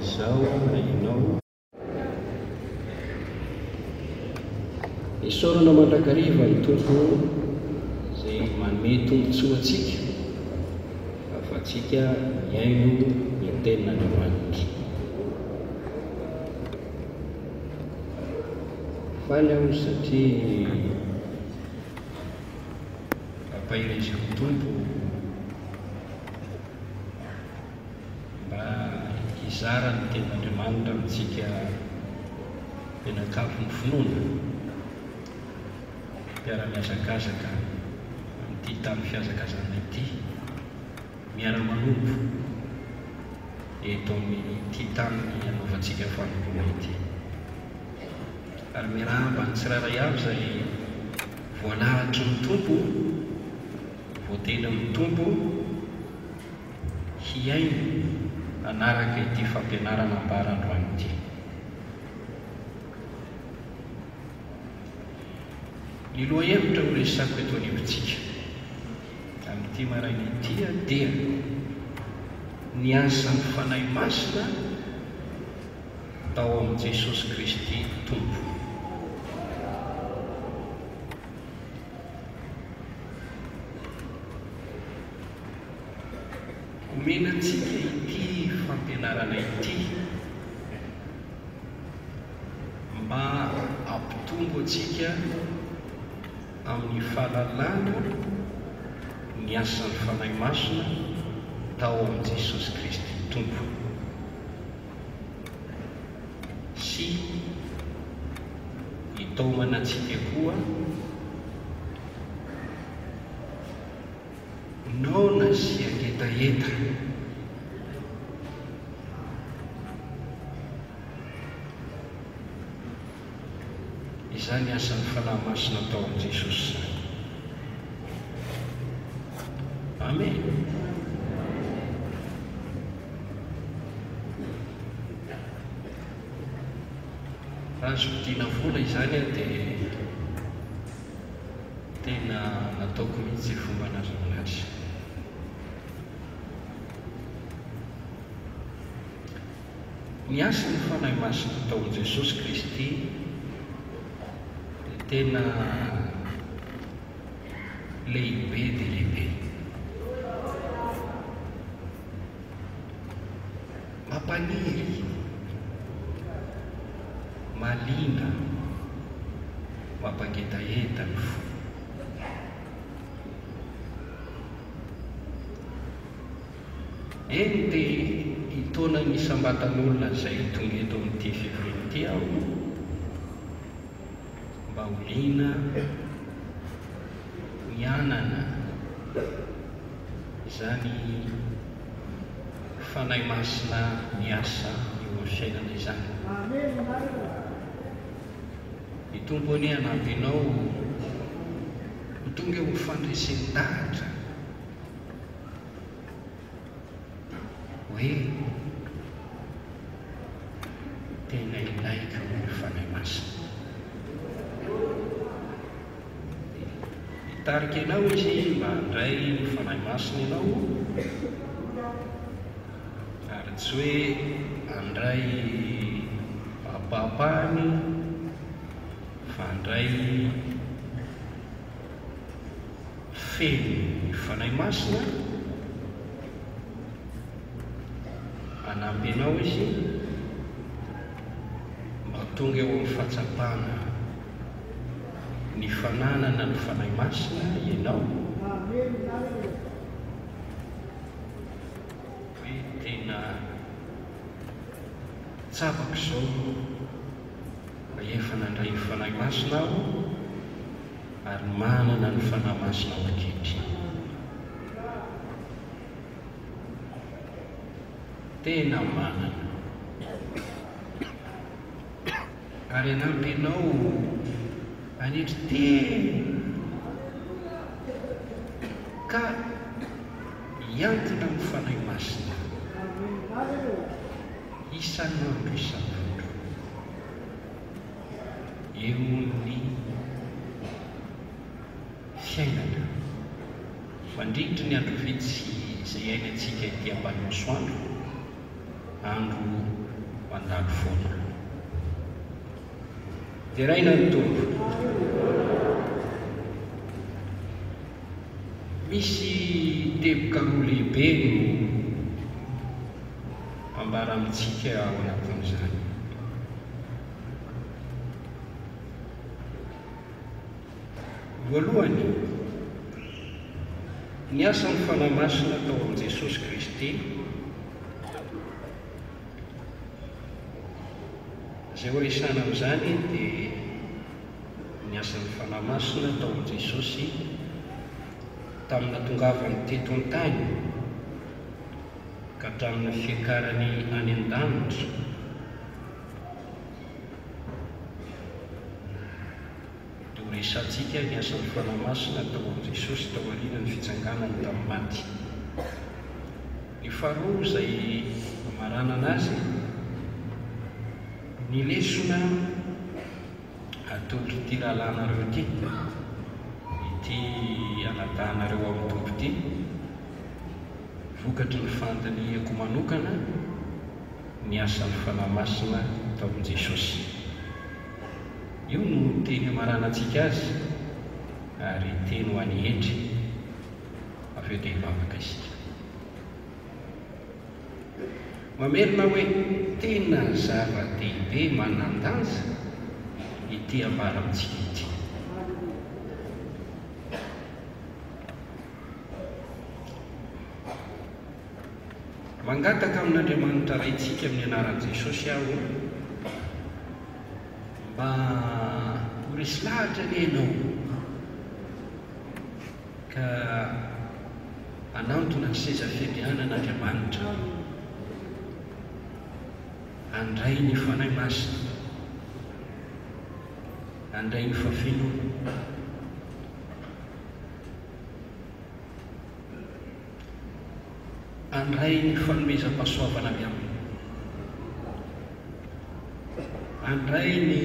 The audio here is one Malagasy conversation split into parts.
izao rainao isorana mandrakariva ny tompo izay manome tombontsoa atsika afa atsika iaino ny tenin'Andriamanitra. Faly aho satria ampahiriziko tompo mba hizara ny tenin'Andriamanitra amintsika mpianakavy ny finoana, mpiara-miazakazaka amin'ity tamin'ny fiazakazana ity, miara-manompo eto amin'ity tamin'ny anaovantsika fanompoana ity. Ary miarahaba ny tsiraray avy izay voalahatra ny tompo, voatena ny tompo hiaino anaraka ity fampianarana ambarandroany ity. Ny lohahevitra ho resako eto anivontsika amin'ity maraina ity dia ny asan'ny fanahy masina tao amin'i Jesosy Kristy tompo. Omenantsika ity fampianarana ity mba ampitombo atsika amin'ny fahalalana ny asan'ny fanahy masina tao amin'i Jesosy Kristy tompo, sy hitaomana antsika koa naona sy aketaeta izany asan'ny fanahy masina tao amin'i Jesosy izany. Amen. Raha azo vidiana vola izany dia tena nataoko mihitsy fomba nazonana azy. Ny asan'ny fanahy masina tao amin'i Jesosy Kristy dia tena lehibe dia lehibe, mampaniry, malina, mampangetaeta ny fo. Eny dia hitona ny sambatan'olona izay tonga eto amin'ity fivoriana ity aho mba ho liana mianana izany fanahy masina miasa eo amin'ny fiainana izany. Ny tompo any hanampinao ho tonga eo amin'ny fandresen'andahatra hoe tena ilaiko ny fanahy masina. Hitarika ianao izy mba handray ny fanahy masina ianao, ary tsy hoe handray ampahapahany fa handray feno ny fanahy masina, hanampy ianao izy mba tonga eo amin'ny fahatsapana ny fananana ny fanahy masina ianao, hoe tena tsapako izao mba efa nandray ny fanahy masina aho ary manana ny fanahy masina ao ankehitriny. Tena manana, ary hanampy ianao hanetry tena ka hiantona amin'ny fanahy masina isan'andro isan'andro eo ny fiainana mandritra ny andro vitsy izay iainantsika ety ambany masoandro, andro mandalo foana. Dia raina ny tombo. Misy teboka roa lehibe no ambara amintsika ao anatin'izany. Voalohany, ny asan'ny fanamasina tao amin'i Jesosy Kristy izay ho resana amin'izany dia ny asan'ny fanamasina tao amin'i Jesosy tamin'ny natongavany teto an-tany ka hatramin'ny fiakarany any an-danitra dia ho resantsika ny asan'ny fanamasina tao amin'i Jesosy tao aorian'ny fitsanganany tamin'ny maty. Ny faharoa izay marana anazy, ny lesona atolo ity rahalanareo ity anadahanareo amin'ny tompo ity, vokatry ny fandiniako manokana ny asan'ny fanamasina tao amin'i Jesosy. Io no teny maranantsika azy ary teny ho any hetry avy eo dia hivavaka isika. Mamerina hoe tena zava-dehibe manan-danja ity ambara amintsika ity. Mangataka amin'Andriamanitra raintsika amin'ny anaran'i Jesosy aho mba ho resy lahatra ny ianao ka hanantona ny seza fiandrianan'Andriamanitra, handray ny fanahy masina, handray ny fafinoana, handray ny fanomezam-pahasoavana avy aminy, handray ny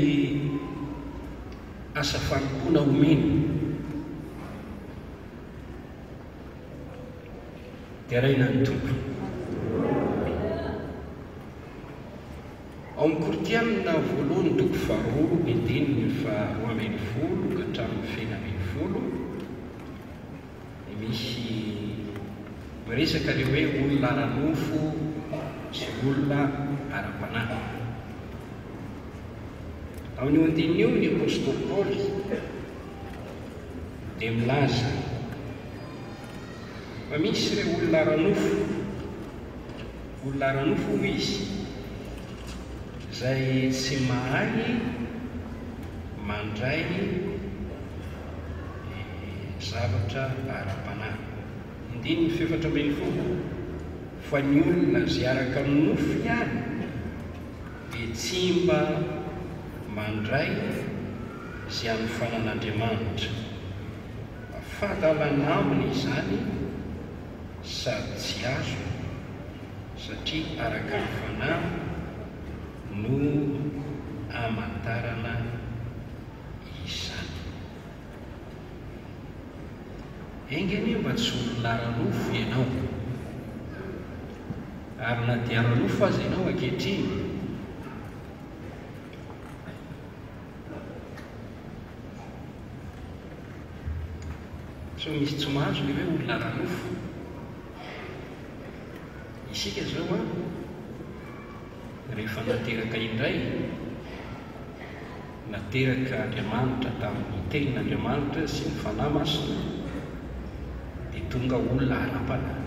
asa fanompoana omeny. Dia raina ny tompo. Ao amin'ny Koritianina voalohany toko faharoa ny andininy faharoa ambin'ny folo ka hatramin'ny feno ambin'ny folo, misy miresaka ilay hoe olona ara-nofo sy olona ara-panahy. Amin'io andininy io ny apôstôly Paoly dia milaza fa misy ireo olona ara-nofo, olona ara-nofo izy izay tsy mahay mandray zavatra ara-panahy. Indiny ny fefatra ambin'ny folo, fa ny olona izay araka amin'ny nofo ihany dia tsy mba mandray izay amin'ny fanan'Andriamanitra. Fadalana aminy izany sady tsy azo satria araka ny fanahy no amantarana izany. Engany mba tsy olona ara-nofo ianao, ary na dia ara-nofo azy ianao ankehitriny, so misy tsy mahazo le hoe olona ara-nofo. Isika zao rehefa nateraka indray, nateraka Andriamanitra tamin'ny tenin'Andriamanitra sy ny fanahy masina, dia tonga olona ara-panahy.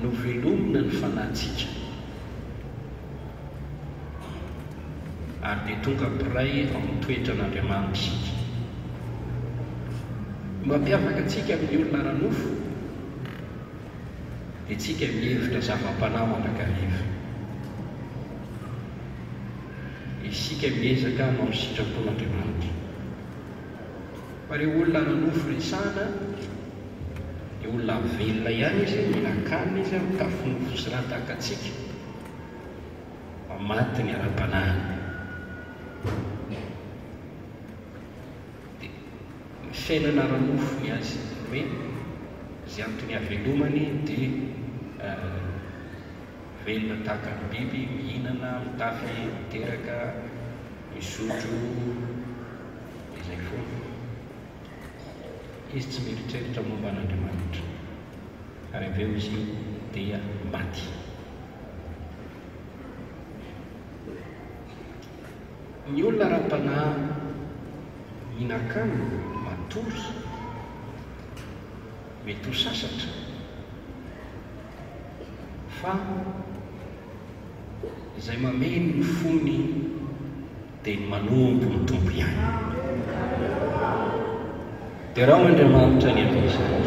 No velomina ny fanahintsika ary dia tonga piray amin'ny toetran'Andriamanitra isika. Mampiavaka antsika amin'ny olona ara-nofo dia tsika mihevitra zava-panahy mandrakariva. Isika miezaka amin'ny sitrapon'Andriamanitra. Fa ireo olona ara-nofo resana dia olona velona ihany izy, mila kanina izy amin'ny tafinofo sy raha tahaka antsika, maty ny ara-panahiny. Dia ny fiainana ara-nofo ny azy hoe izay antony havelomany dia velona tahaka ny biby, mihinana, mitafy, miteraka, misotro, izay foana. Izy tsy mieritreritra momba an'Andriamanitra, ary aveo izy dia maty. Ny olona raha-panahy mihinan-kanina, matory, mety ho sasatra, fa izay mameno ny fony dia manombo ny tombo ihany. Dia raha Andriamanitra ny avisana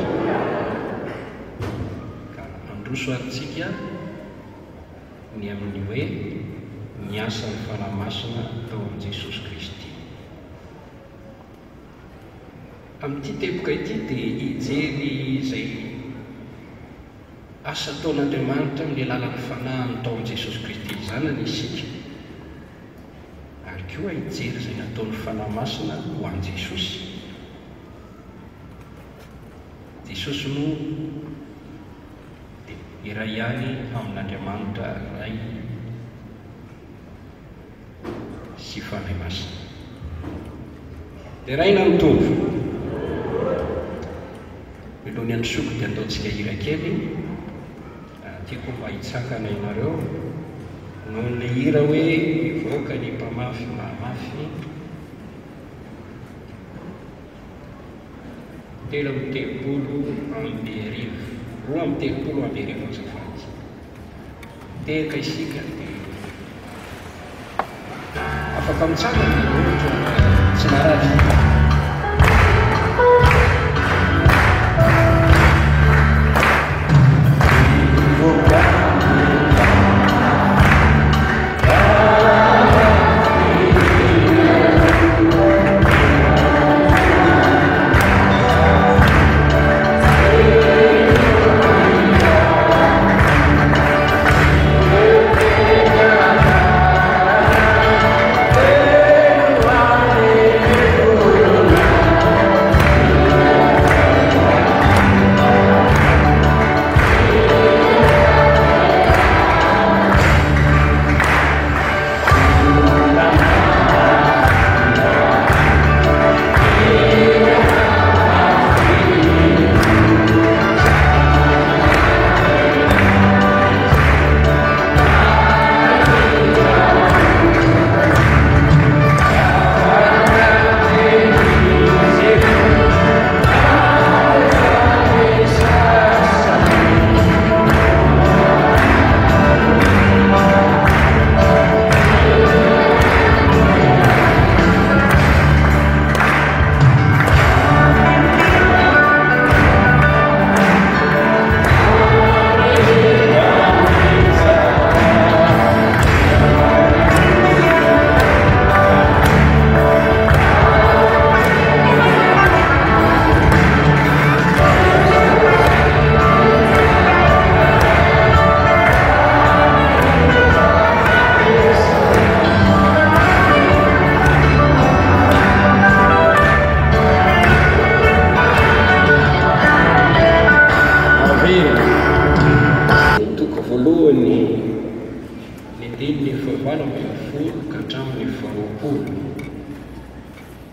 ka androso antsika ny amin'ny hoe ny asan'ny fanahy-masina tao amin'i Jesosy Kristy. Amin'ity tepoka ity dia hijery izay asa ataon'Andriamanitra amin'ny alalan'ny fanahiny tao amin'i Jesosy Kristy zanany isika, ary koa hijery izay nataon'ny fanahy-masina ho an'i Jesosy. Jesosy moa dia iray ihany amin'Andriamanitra ray sy fanahy masina. Dia raina ny tombo. Milohany androsoko dia ataontsika hira kely. Tiako mba hitsakana ianareo noho ny hira hoe mivoaka ny mpamafy mahamafy. 3:30 2:30 azafady. Teka isika dia afaka mitsangana dia ohatra tsy marary.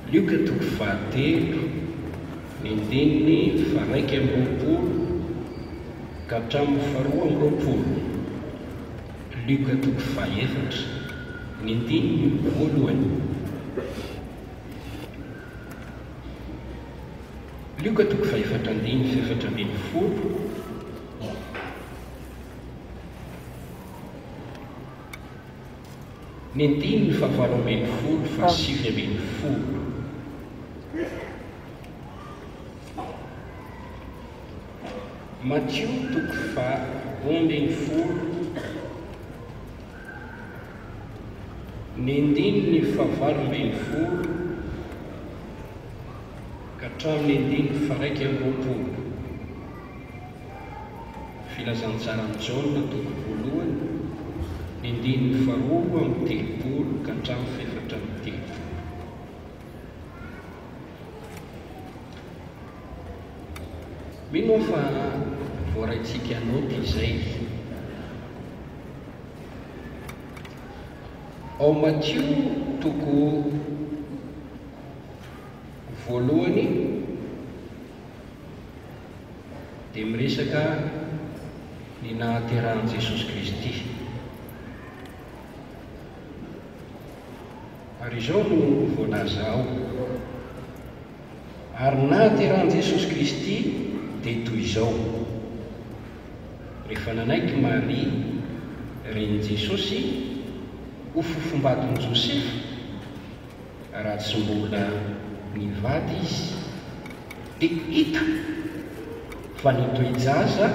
Lioka toko fahatelo, ny andininy faraiky amby roapolo ka hatramin'ny faharoa amby roapolo. Lioka toko fahaefatra, ny andininy voalohany. Lioka toko fahaefatra andiny faefatra ambin'ny folo. Ny andininy fahavalo ambin'ny folo, fahasivy ambin'ny folo. Matthieu toko faharoa ambin'ny folo, ny andininy fahavalo ambin'ny folo ka hatramin'ny andininy faraiky amby roapolo. Filazantsarany Jaona toko voalohany, ny andininy faharoa amby telopolo ka hatramin'ny faefatra amby telopolo. Mino fa voaraintsika noty izay ao Mattio toko voalohany dia miresaka ny nahaterahan'i Jesosy Kristy. Ary izao no voalaza ao. Ary nahaterahan'i Jesosy Kristy dia toy izao: rehefa nanaiky Maria reny Jesosy ho fofombaton'i Josefa, raha tsy mbola nivady izy, dia hita fa nitoejaza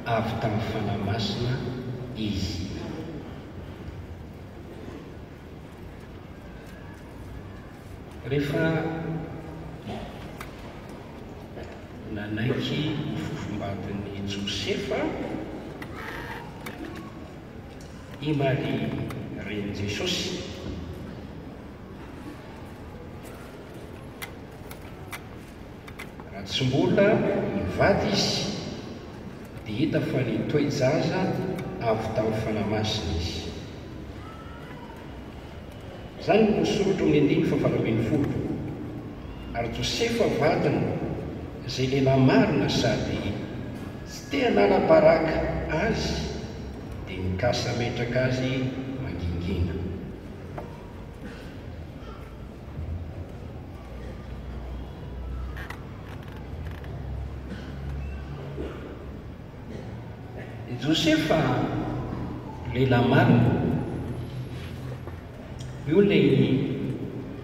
avy tamin'ny fanahy masina izy. Rehefa nanaiky fofombaton'i Josefa i Maria reny Jesosy, raha tsy mbola nivady izy dia hita fa nitoejaza avy tamin'ny fanahy masina izy. Zany no soratra amin'ny 1:20. Ary Josefa vadiny izay lehilahy marina sady tsy te hanala-baraka azy dia nikasa metraka azy mangingina. Josefa lehilahy marina, io lay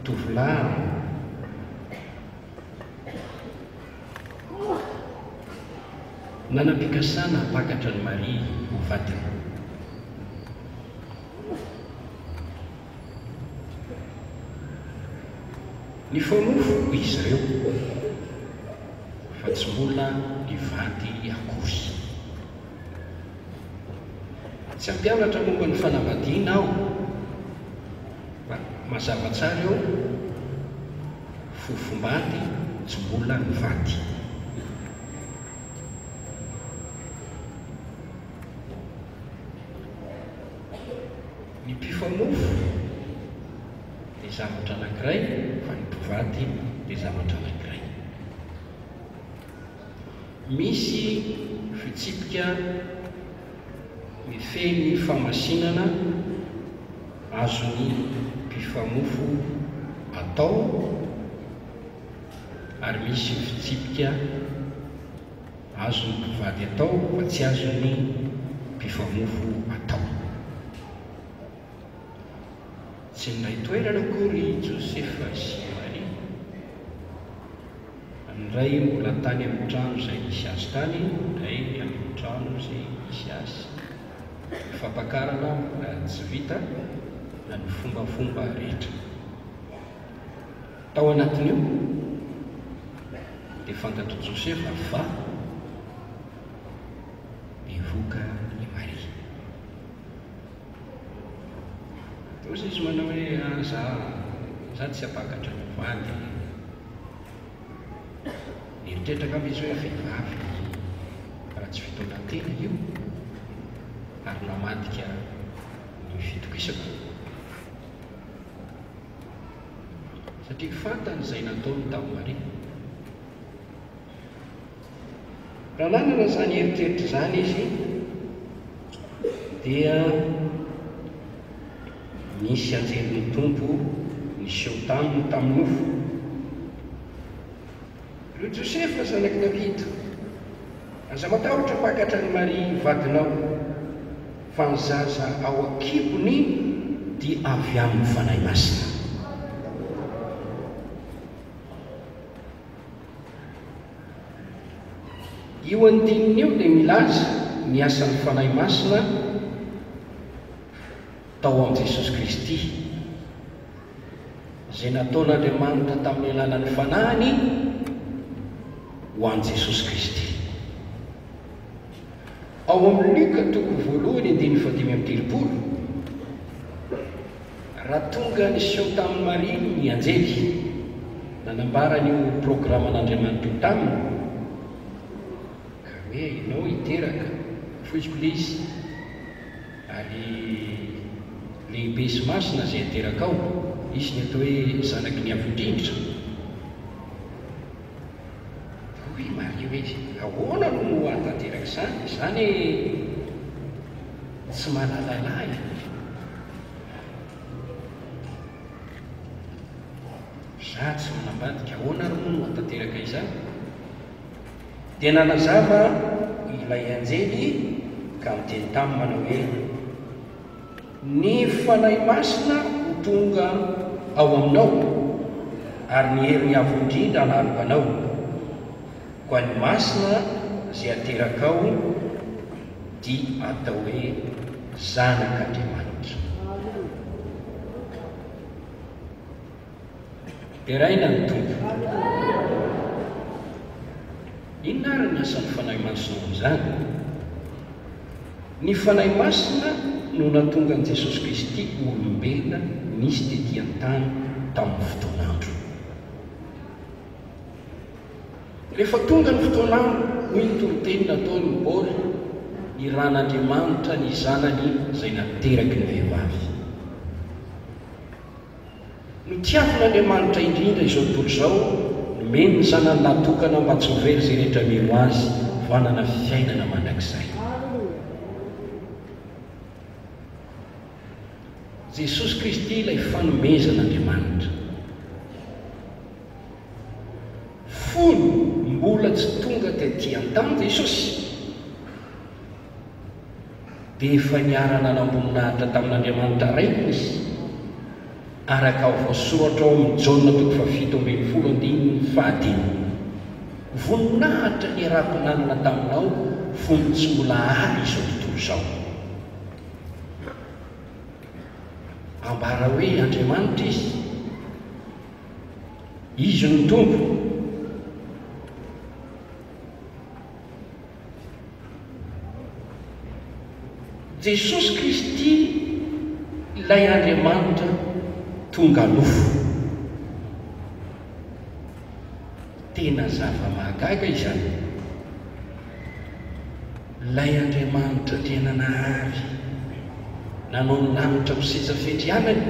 tovolahy nanam-pikasana hampakatra ny Maria ho vadiny. Nifanofo izy ireo fa tsy mbola nivady akory. Tsy ampianatra momba ny fanambadiana aho, fa mazava tsara eo fofombady tsy mbola nivady. Ny mpifanofo dia zavatra anankiray, fa ny mpivady dia zavatra anankiray. Misy fitsipika mifehy famasinana azony mpifanofo atao, ary misy fitsipika azony mpivady atao fa tsy azony mpifanofo atao. Tsy nindray toerana akory Josefa sy Maria. Indray mbola tany amin'ny trano izay nisy azy tany, indray amin'ny trano izay nisy azy. Fampakarana tsy vita na ny fombafomba rehetra. Tao anatin'io dia fantatro Josefa fa mivoaka ny Maria. Ozy izy manao hoe za tsy hampakatra ny vady. Eritreritra ka izy hoe vehivavy raha tsy fitaovan-tena io, ary namadika ny fitokisako. Satria fantany izay nataony tao Maria. Raha nanana zany eritreritra zany izy dia nisy anjelin'ny tompo niseho taminy tamin'ny nofo. Io Josefa zanaky Davida, aza matahotra mpakatra ny Maria vadinao, fa ny zaza ao an-kibony dia avy amin'ny fanahy masina. Io andininy io dia milaza ny asan'ny fanahy masina tao amin'i Jesosy Kristy, izay nataon'Andriamanitra tamin'ny alalan'ny fanahiny ho an'i Jesosy Kristy. Ao amin'ny Luka toko voalohany 1:5-7, raha tonga niseho tamin'ny Maria ny anjely nanambara n'io programan'Andriamanitra io taminy, ka hoe ianao hiteraka foiziko le izy, ary lehibe sy masina izay ateraka ao, izy ny atao hoe zanaky ny avondrindritra. Hoe mario hoe ahoana no atateraka izany? Izany tsy mahalalalahy. Za tsy manambadika ahoana ro no atateraka izany. Dia nanazava ilay anjely ka miteny taminy manao hoe ny fanahy masina ho tonga ao aminao ary ny herin'ny avondrindra hanaroka anao, koa ny masina izay ateraka ao dia atao hoe zanak'Andriamanitra. Dia raina ny tompo. Inona ary ny asan'ny fanahy masina amin'izany? Ny fanahy masina no nahatonga an'i Jesosy Kristy olombelona nisy tetỳ an-tany tamin'ny fotoan'andro. Rehefa tonga ny fotoan'andro, hoy ny toroteny nataony Paoly, iran'Andriamanitra ny zanany izay nateraky ny vehivavy. Ny tiavin'Andriamanitra indrindra izao tontolo izao nomeny ny zanany natokana mba tsy ho very izay rehetra mino azy fa hanana fiainana mandrakizay. Jesosy Kristy ilay fanomezan'Andriamanitra. Fony mbola tsy tonga tetỳ an-tany Jesosy, dia efa niarana nanamboninahitra tamin'Andriamanitra raika izy, araka ao voasoratra ao amin'ny Jaona 7:15. Voninahitra niarako nanana taminao fony tsy mbola ary izao tontolo izao. Ambara hoe Andriamanitra izy no tompo. Jesosy Kristy ilay Andriamanitra tonga nofo. Tena zava-mahagaga izany. Ilay Andriamanitra tena nahary, nanao ny lanitra miseza fendrianany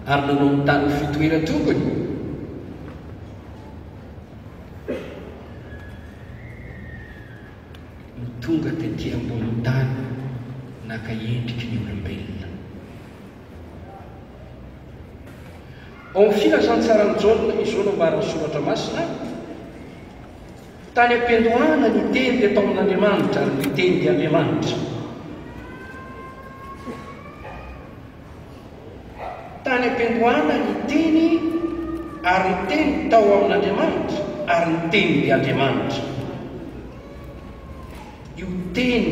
ary nanao ny tany fitoeran-tongony. Ny tonga tetỳ ambonin'ny tany naka endriky ny olombelona. Ao amin'ny filazantsarany Jaona izao no ambarany soratra masina, tany am-piandohana ny teny dia atao amin'Andriamanitra ary ny teny dia Andriamanitra. Tany am-piandohana ny teny ary ny teny tao amin'Andriamanitra ary ny teny dia Andriamanitra. Io teny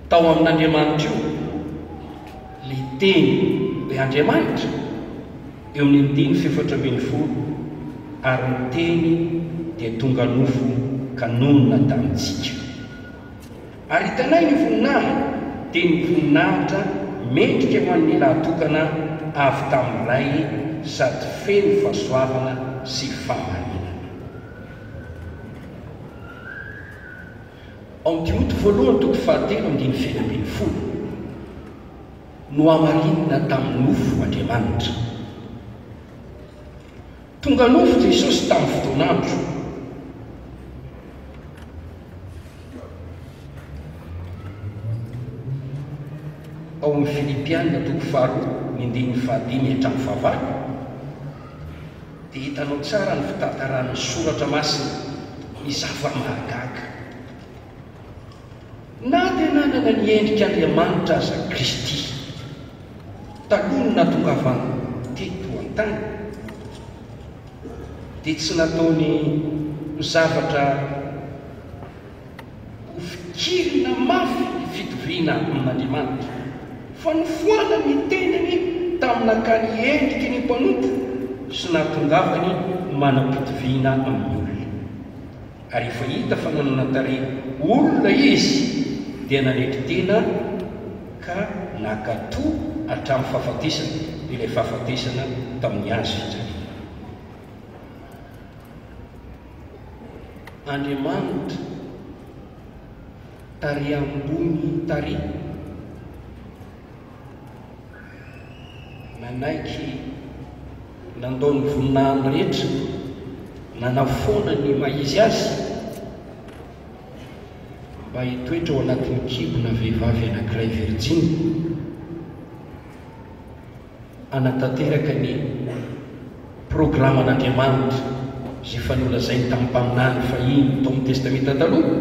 tao amin'Andriamanitra io, ilay teny hoe Andriamanitra, eo amin'ny 4:10 ary ny teny dia tonga nofo ka nonona tamintsika. Ary hitanay ny voninahitra dia ny voninahitra mendrika ho an'ny lahatokana avy tamin'ilay sady feno fahasoavana sy fahamarinana. Ao amin'ny Timoty 1:7-10 no amarinina tamin'ny nofo Andriamanitra. Tonga nofo Jesosy tamin'ny fotoan'andro. Ao amin'ny Filipianina 4:5-7 dia hitanao tsara ny fitantaran'ny soratra masina, ny zava-mahagaga. Na dia nanana ny endrika Andriamanitra aza Kristy taloha ny nahatongavany teto an-tany, dia tsy nataony zavatra ho fikirina mafy fitoviana amin'Andriamanitra, fa nifoana ny tenany tamin'akany endriky ny mpanompo sy nahatongavany manam-pitoviana amin'ny olona. Ary efa hita fa nanana tarehy olona izy dia nanetry tena ka nakatoa hatramin'ny fahafatesana, ilay fahafatesana tamin'ny azo fijaliana. Andriamanitra tarehy ambony tarehy nanaiky nandaony voninahiny rehetra nanafoana ny maizy azy mba hitoetra ao anatin'ny kibona vehivavy anankiray Virginie anatanteraka ny programan'Andriamanitra izay fanolazainy tamin'ny mpaminany fahiny tao amin'ny testamenta taloha.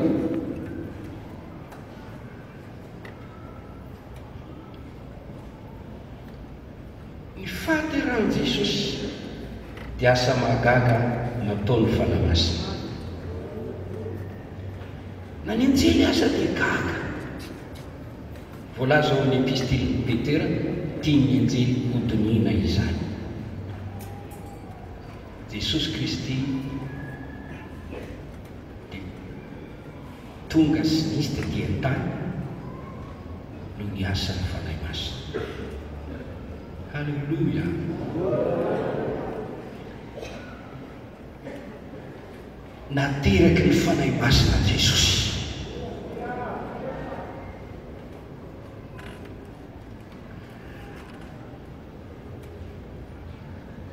Ny fahateran'i Jesosy dia asa mahagaga nataony fanahy masina. Na ny anjely asa dia gaga. Voalaza ao amin'ny epistily Petera, tiany anjely hodinina izany. Jesosy Kristy dia tonga sy nisy tetỳ an-tany no ny asan'ny fanahy masina. Halleluja. Nateraky ny fanahy masina Jesosy.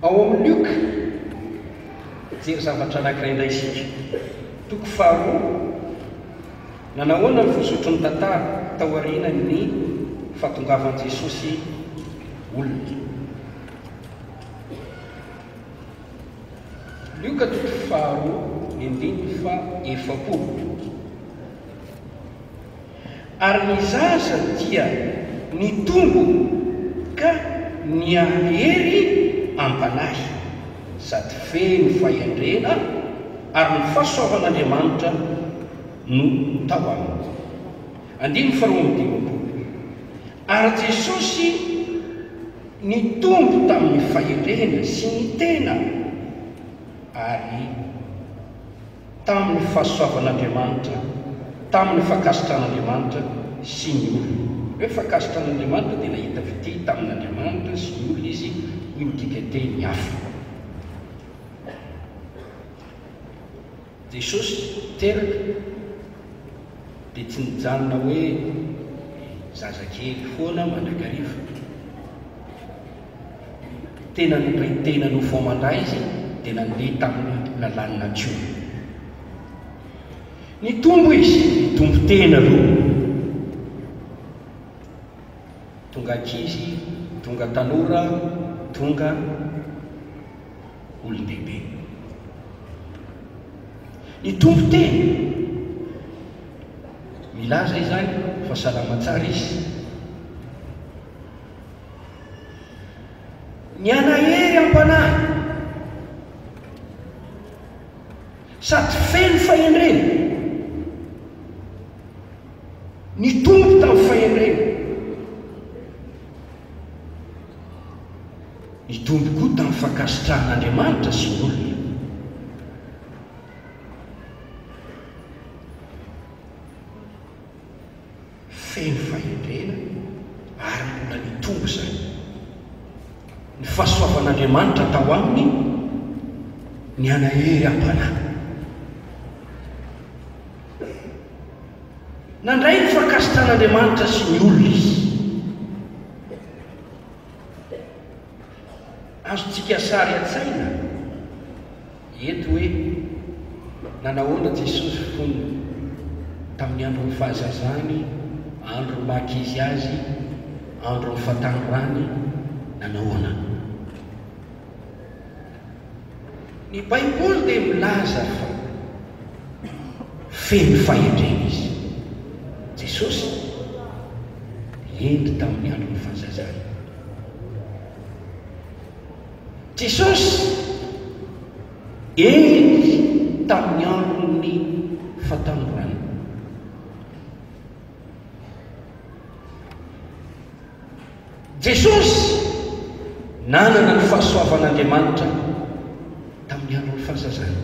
Ao amin'ny Luka jery zavatra anankiray indray isika. Toko faharoa nanahoana ny vosotro ny tantara tao aorianany fahatongavan'i Jesosy olona. Luka toko faharoa ny andininy faha-efapolo. Ary ny zaza dia nitombo ka niahery ampanahy sady feno fahendrena ary ny fahasoavan'Andriamanitra no tao aminy. Andininy faharoa amby dimampolo. Ary Jesosy nitombo tamin'ny fahendrena sy ny tena ary tamin'ny fahasoavan'Andriamanitra, tamin'ny fakasitran'Andriamanitra sy ny olona. Hoe fakasitran'Andriamanitra dia nahita vity tamin'Andriamanitra sy ny olona izy hoy midika teny hafa. Jesosy teraka dia tsy nijanona hoe zazakely foana mandrakariva. Tena ray tena no fomandray izy dia nandeha tamin'ny lalàna tio. Nitombo izy, nitombo tena aloha. Tonga ankizy, tonga tanora, tonga olon-dehibe. Nitombo tena. Milaza izany fa salama tsara izy. Nianahery ampanahy sady feno fahendrena. Nitombo tamin'ny fahendrena. Nitombo koa tamin'ny fakasitran'Andriamanitra sy ny olona. Feno fahendrena ary mbola nitombo zany. Ny fahasoavan'Andriamanitra tao aminy nianahery ampanahy. Nandray ny fakasitran'Andriamanitra sy ny olona izy. Azontsika sary an-tsaina eto hoe nanahoana Jesosy fony tamin'ny andron'ny fahazazany, andron'ny mahakizy azy, andron'ny fahatanjorany, nanahoana. Ny Baiboly dia milaza fa feno fahendrena izy. Jesosy endry tamin'ny andron'ny fahazazany. Jesosy endry tamin'ny andron'ny fahatanjorany. Jesosy nanana ny fahasoavan'Andriamanitra tamin'ny andron'ny fahazazany.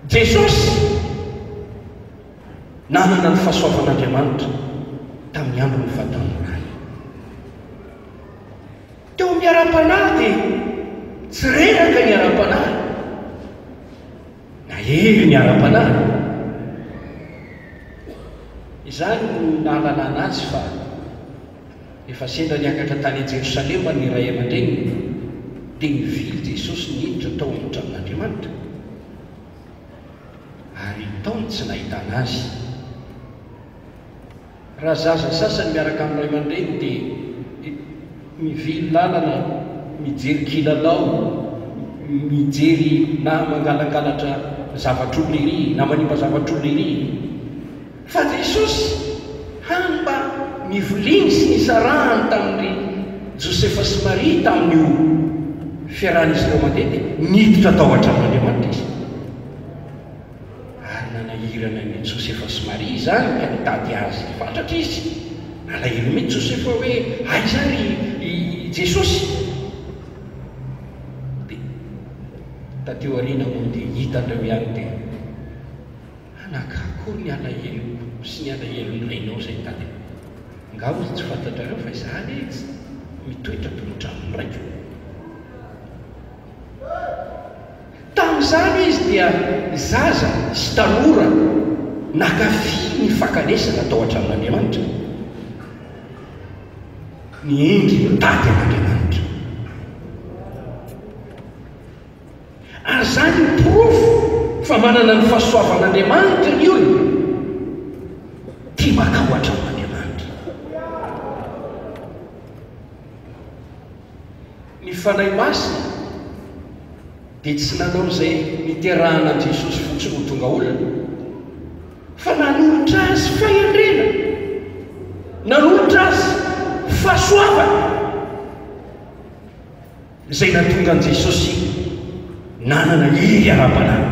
Jesosy nanana ny fahasoavan'Andriamanitra tamin'ny andron'ny fahatanjorany. Teo miara-panahy dia tsy reraka ny ara-panahy. Nahery ny ara-panahy. Izany no nahalalana azy fa efa sendra niakatra tany Jerosalema ny ray aman-dreny dia nivily Jesosy niditra tao amin'ny tranon'Andriamanitra ary taony tsy nahitana azy. Raha zaza sasany miaraka amin'ny ray aman-dreny dia mivily lalana, mijery kilalao, mijery na mangalangalatra zavatr'olona ery na manimba zavatr'olona ery. Fa Jesosy hany mba nivoliny sy nisarahany tamin'ny Josefa sy Maria tamin'io fiarahan'izy ireo mandeha dia niditra tao an-tranon'Andriamanitra izy. Ary nanahirana ny Josefa sy Maria izany ka nitady azy fantatra izy. Nalahelo mihitsy Josefa hoe aiza ry Jesosy. Dia tateo aoriana moa dia hitan'ireo ihany dia anakakory ny alahelo sy ny alahelo ny renao izay tady. Nga ozy tsy fantatrareo fa izany mitoetra tolotrano raiko. Tamin'izany izy dia zaza sy tanora nakafy ny fakanesana tao an-tranon'Andriamanitra, niendry mitady an'Andriamanitra. Ary zany miprofo fa manana ny fahasoavan'Andriamanitra ny olona tia makao an-tranon'Andriamanitra. Ny fanahy masina dia tsy nanao izay niterahana an Jesosy fotsiny ho tonga olona, fa nanolotra azy fahendrena, nanolotra azy fahasoavana, izay natonga an Jesosy nanana iry ara-panana.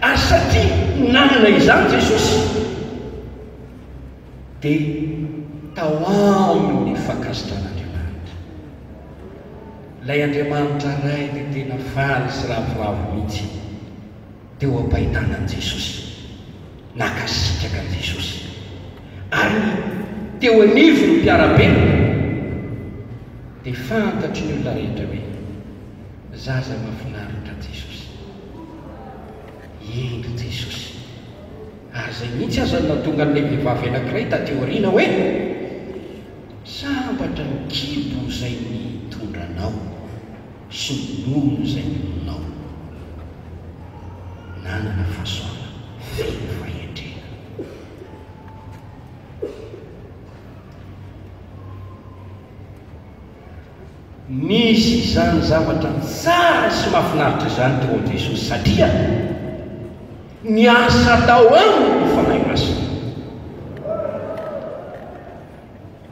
Ary satria nanana izany Jesosy dia tao aminy fankasitrahana ilay Andriamanitra ray dia tena faly sy ravoravo mihitsy teo ampahitana an Jesosy, nakasitraka an Jesosy. Ary teo anivo ny mpiara-belona dia fantatry ny olona rehetra hoe zaza mahafinaritra Jesosy, endry Jesosy. Ary izay mihitsy aza natonga an'ilay vehivavy anankiray tateo aoriana hoe sambatra ny kibo izay nitondranao sy ny nono izay nononao, nanana fahasoavana feno fahendrena. Nisy izany zavatra tsara sy mahafinaritra izany teo amin'i Jesosy satria niasa tao aminy ny fanahy masina.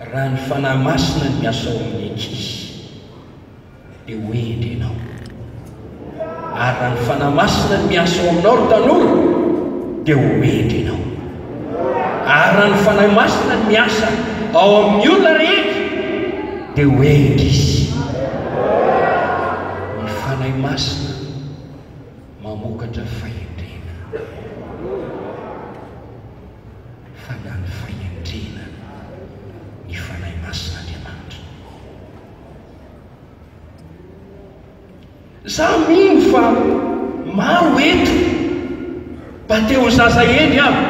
Raha ny fanahy masina ny miasa ao amin'ny ankizy dia hoendry ianao, ary raha ny fanahy masina ny miasa ao aminao ry tanora dia hoendry ianao, ary raha ny fanahy masina ny miasa ao amin'ny olona rehetra dia hoendry izy. Ny fanahy masina mamokatra fahendrena, fa na ny fahendrena ny fanahy masina Andriamanitra. Zaho mino fa maro eto mba teo zaza endry aho,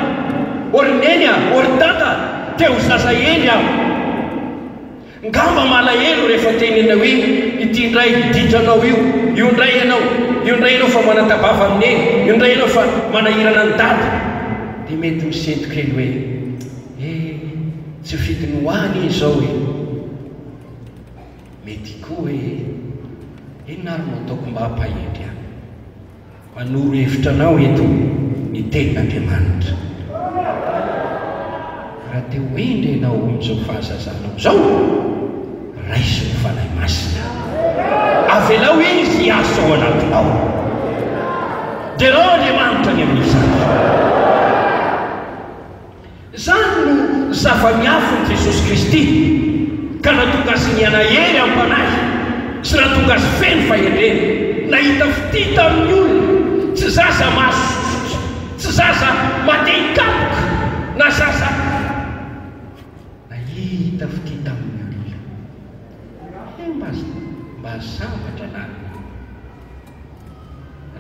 ory neny aho, ory tata teo zaza endry aho. Ngamba malahelo rehefa tenena hoe ity indray hiditranao io indray ianao fa manatabava amin'eny, io indray ianao fa manahirana ny dady. Dia mety misento kely hoe tsy fitiny hoany izao hoe mety koa hoe inona ary no ataoko mba hampahendry aho. Manoro hevitra anao eto ny tenin'Andriamanitra. Raha te hoendry ianao amin'izao fahazazanao izao, raisy ny fanahy masina, avelao izy hiasa ao anatinao, dia rao Andriamanitra ny amin'izany. Zany no zava-miafiny Jesosy Kristy ka natonga azy nianahery amin'ny mpanahy sy natonga azy feno fahendrena. Nahita fitita amin'ny olona, tsy zaza masosotra, tsy zaza matehikapoka, na zaza nahita fitita amin'ny olona. Mba sambatra na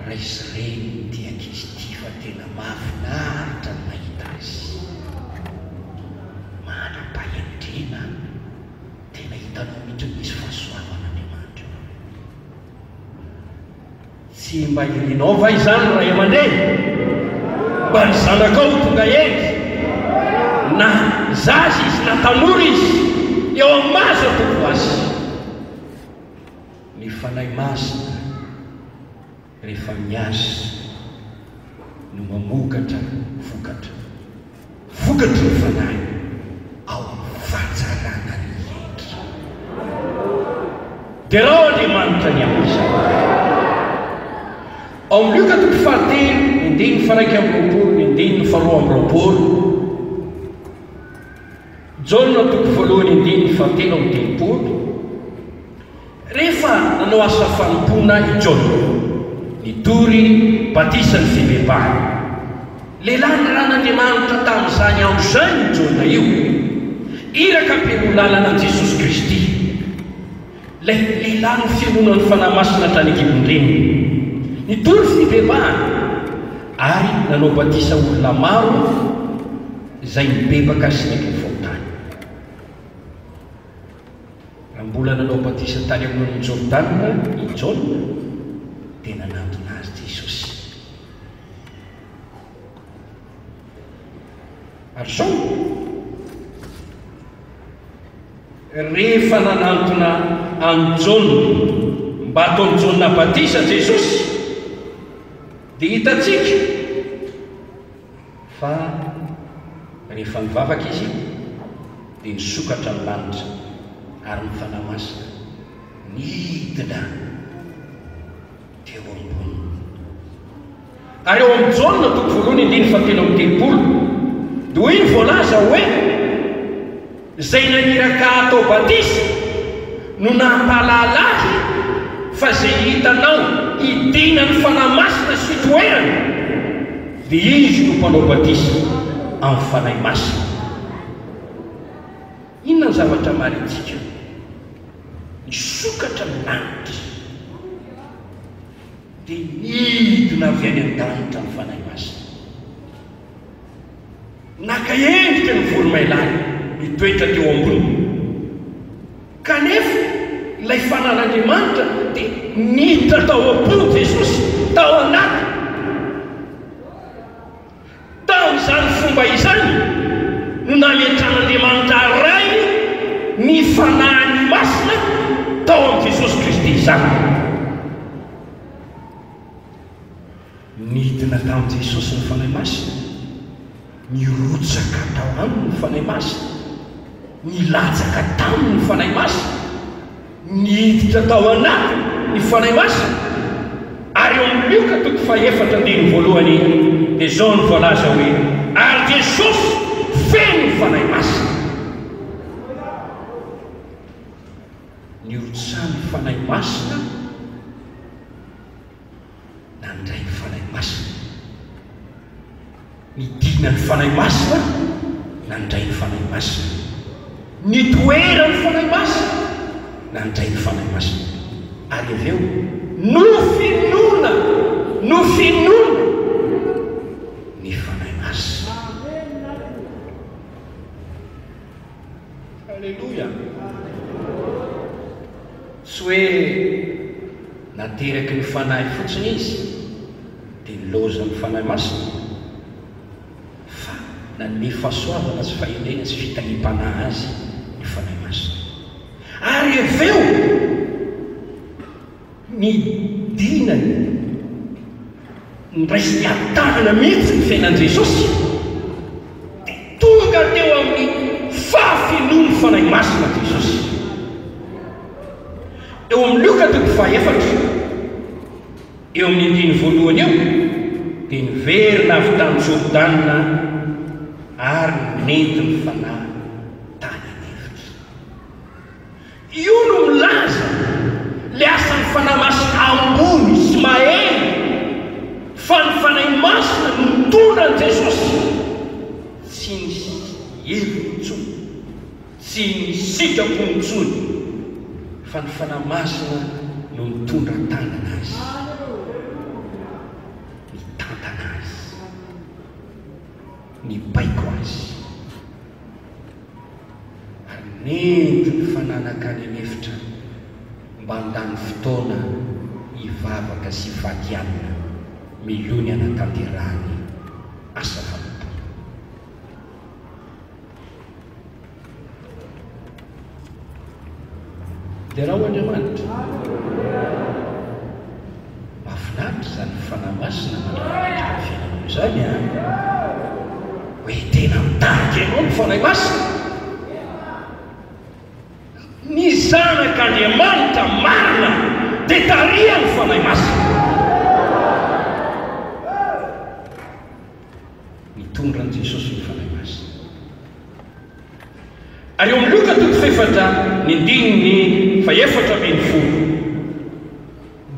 raisy reny ty ankizy ty fa tena mahafinaritra ny mahita azy, manam-pahendrena tsy mba irinao va izany ray aman-dreny mba ny zanakao tonga eny na zazy izy na tanora izy eo amin'ny maso toko azy. Ny fanahy masina rehefa miasa no mamokatra vokatra. Vokatra ny fanahy ao amin'ny fahatsarana ny endry. Dia raha Andriamanitra ny amizany ao amin'ny Luka toko fahatelo ny faraika amby roapolo ny faharoa amby roapolo, Jaona toko voalohany ny fahatelo amby telopolo. Rehefa nanao asa fanompona i Jaona nitory batisa ny fibebahana, lehilahy ny ran'Andriamanitra tamin'izany andro izany i Jaona io, iraka ampeno lalana an' Jesosy Kristy. Ilay lehilahy ny fianonan'ny fanahy masina tany Egipondreny nitory fibebahana ary nanao batisa olona maro izay mibebaka sy ny fontany. Raha mbola nanao batisa tany amin'ny Jordana i Jaona dia nanantona azy Jesosy. Ary zao rehefa nanantona an Jaona mba ataony Jaona batisa Jesosy, dia hitatsika fa rehefa mivavaka izy dia nisokatra ny lanitra ary ny fanahy masina nidina teo ambony. Ary eo amin'ny Jaona toko voalohany ny fahatelo amby telopolo dia hoy ny voalaza hoe izay naniraka atao batisa no nampalalahy fa izay hitanao idina ny fanahy masina sy toerana dia izy no mpanao batisa amin'ny fanahy masina. Inona ny zavatra marintsika? Nisokatra ny lanitra dia nidina avy any an-danitra ny fanahy masina, naka endrika ny voromailany mitoetra teo ambony. Kanefa ilay fanan'Andriamanitra dia niditra tao am-pony Jesosy tao anaty. Tamin'izany fomba izany no nametran'Andriamanitra ray ny fanahy masina tao amin'ny Jesosy Kristy izany. Nidina tamin'i Jesosy ny fanahy masina, nirotsaka tao aminy ny fanahy masina, nilatsaka taminy ny fanahy masina, niditra tao anaty ny fanahy masina. Ary eo amin'ny Luka toko fahaefatra andiny voalohany dia zao ny voalaza hoe ary Jesosy feno ny fanahy masina. Nirotsany ny fanahy masina, nandray ny fanahy masina. Nidina ny fanahy masina, nandray ny fanahy masina. Nitoera ny fanahy masina, nandray ny fanahy masina. Ary avy eo nofinona ny fanahy masina. Alleluia. Tsy hoe nateraky ny fanahy fotsiny izy dia niloza ny fanahy masina, fa nanome fahasoavana sy fahendrena sy fitahim-panahy azy ny fanahy masina. Ary avy eo nidinany niraisy niatanana mihitsy ny fiainan' Jesosy dia tonga teo amin'ny fahafinoany fanahy masina Jesosy. Eo amin'ny Luka toko fahaefatra eo amin'ny andiny voalohany eo dia niverina avy tamin'ny Jordana ary nety ny fanahy tany an'efitra. Io no milaza le asan'ny fanahy masina ambony sy maheno, fa ny fanahy masina no mitondra an' Jesosy. Tsy nisy hevin-tsony, tsy nisitrako ny tsony, fa ny fanahy masina no mitondra tanana azy, mitantana azy, mibaiko azy. Ary nety ny fananakany an'efitra mba handany fotoana hivavaka sy vakianina milony anatanterahany asa fanompona. dia raha ho Andriamanitra mahafinaritra zany fanamasina mandrapaitra fiainana zany a hoe tena mitariky ianao ny fanahy masina. Ny zanak'Andriamanitra marina dia taria ny fanahy masina. Nitondra an' Jesosy ny fanahy masina. Ary eo amin'ny Luka toko faefatra ny andininy faefatra ambin'ny folo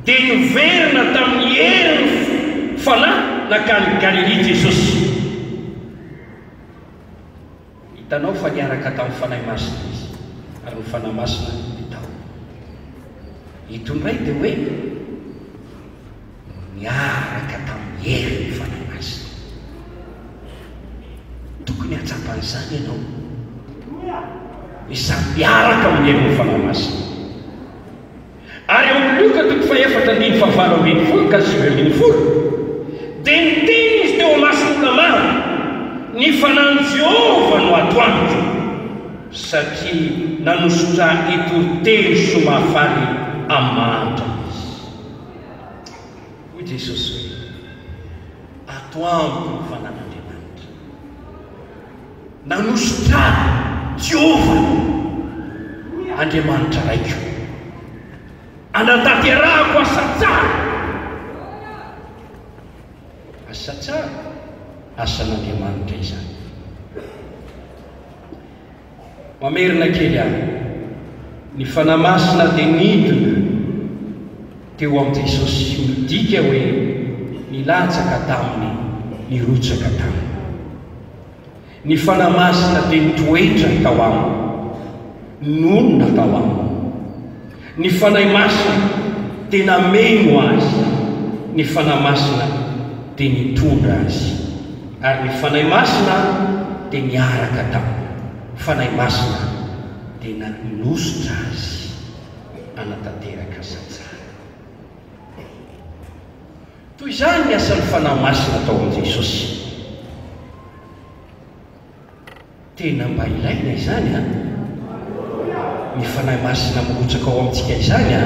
dia niverina tamin'ny herin'ny fanahy nakany Galilia Jesosy. Hitanao fa niaraka tamin'ny fanahy masina izy, ary ny fanahy masina hitao. Itondray dia hoe niaraka tamin'ny herin'ny fanahy masina. Tokony hatsapan'izany ianao izany miaraka amin'ny herin'ny fanahy masina. Ary eo amin'ny Luka toko faefatra andiny fahavalo ambin'ny folo ka sivy ambin'ny folo dia niteny izy teo masina maro ny fanahin'i Jehovah no atoandro satria nanositra itorotelo somafaly amandra izy. Hoy Jesosy hoe atoandro ny fanan'Andriamanitra nanositra Jehovah Andriamanitra raiko anatanterahako asa tsara. Asa tsara asan'Andriamanitra izany. Mamerina kely ahy ny fanahy masina dia nidina teo amin'i Jesosy midika hoe nilatsaka taminy, nirotsaka taminy. Ny fanahy masina dia nitoetra tao aminy, nonona tao aminy. Ny fanahy masina dia nameno azy, ny fanahy masina dia nitondra azy, ary ny fanahy masina dia niaraka taminy. Fanahy masina dia nanositra azy anatanteraka asa tsara. Toy izany ny asan'ny fanahy masina tao amin'i Jesosy. Tena mba ilaina izany a ny fanahy masina mirotsaka ao amintsika izany a,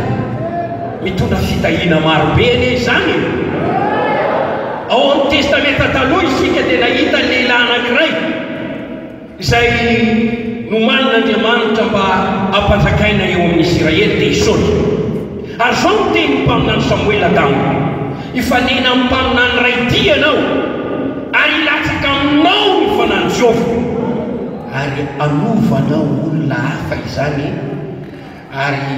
mitondra fitahiana marobe anie izany. Ao amin'ny testamenta taloha isika dia nahita lehilahy anankiray izay nomanin'Andriamanitra mba hampanjakaina eo amin'ny Israely dia Saoly. Ary zao no teny mpaminany Samoela taminy: ifanena amin'ny mpaminany ray dia anao ary ilatsaka aminao ny fanany Jehovah, ary anovanao olona hafa izany, ary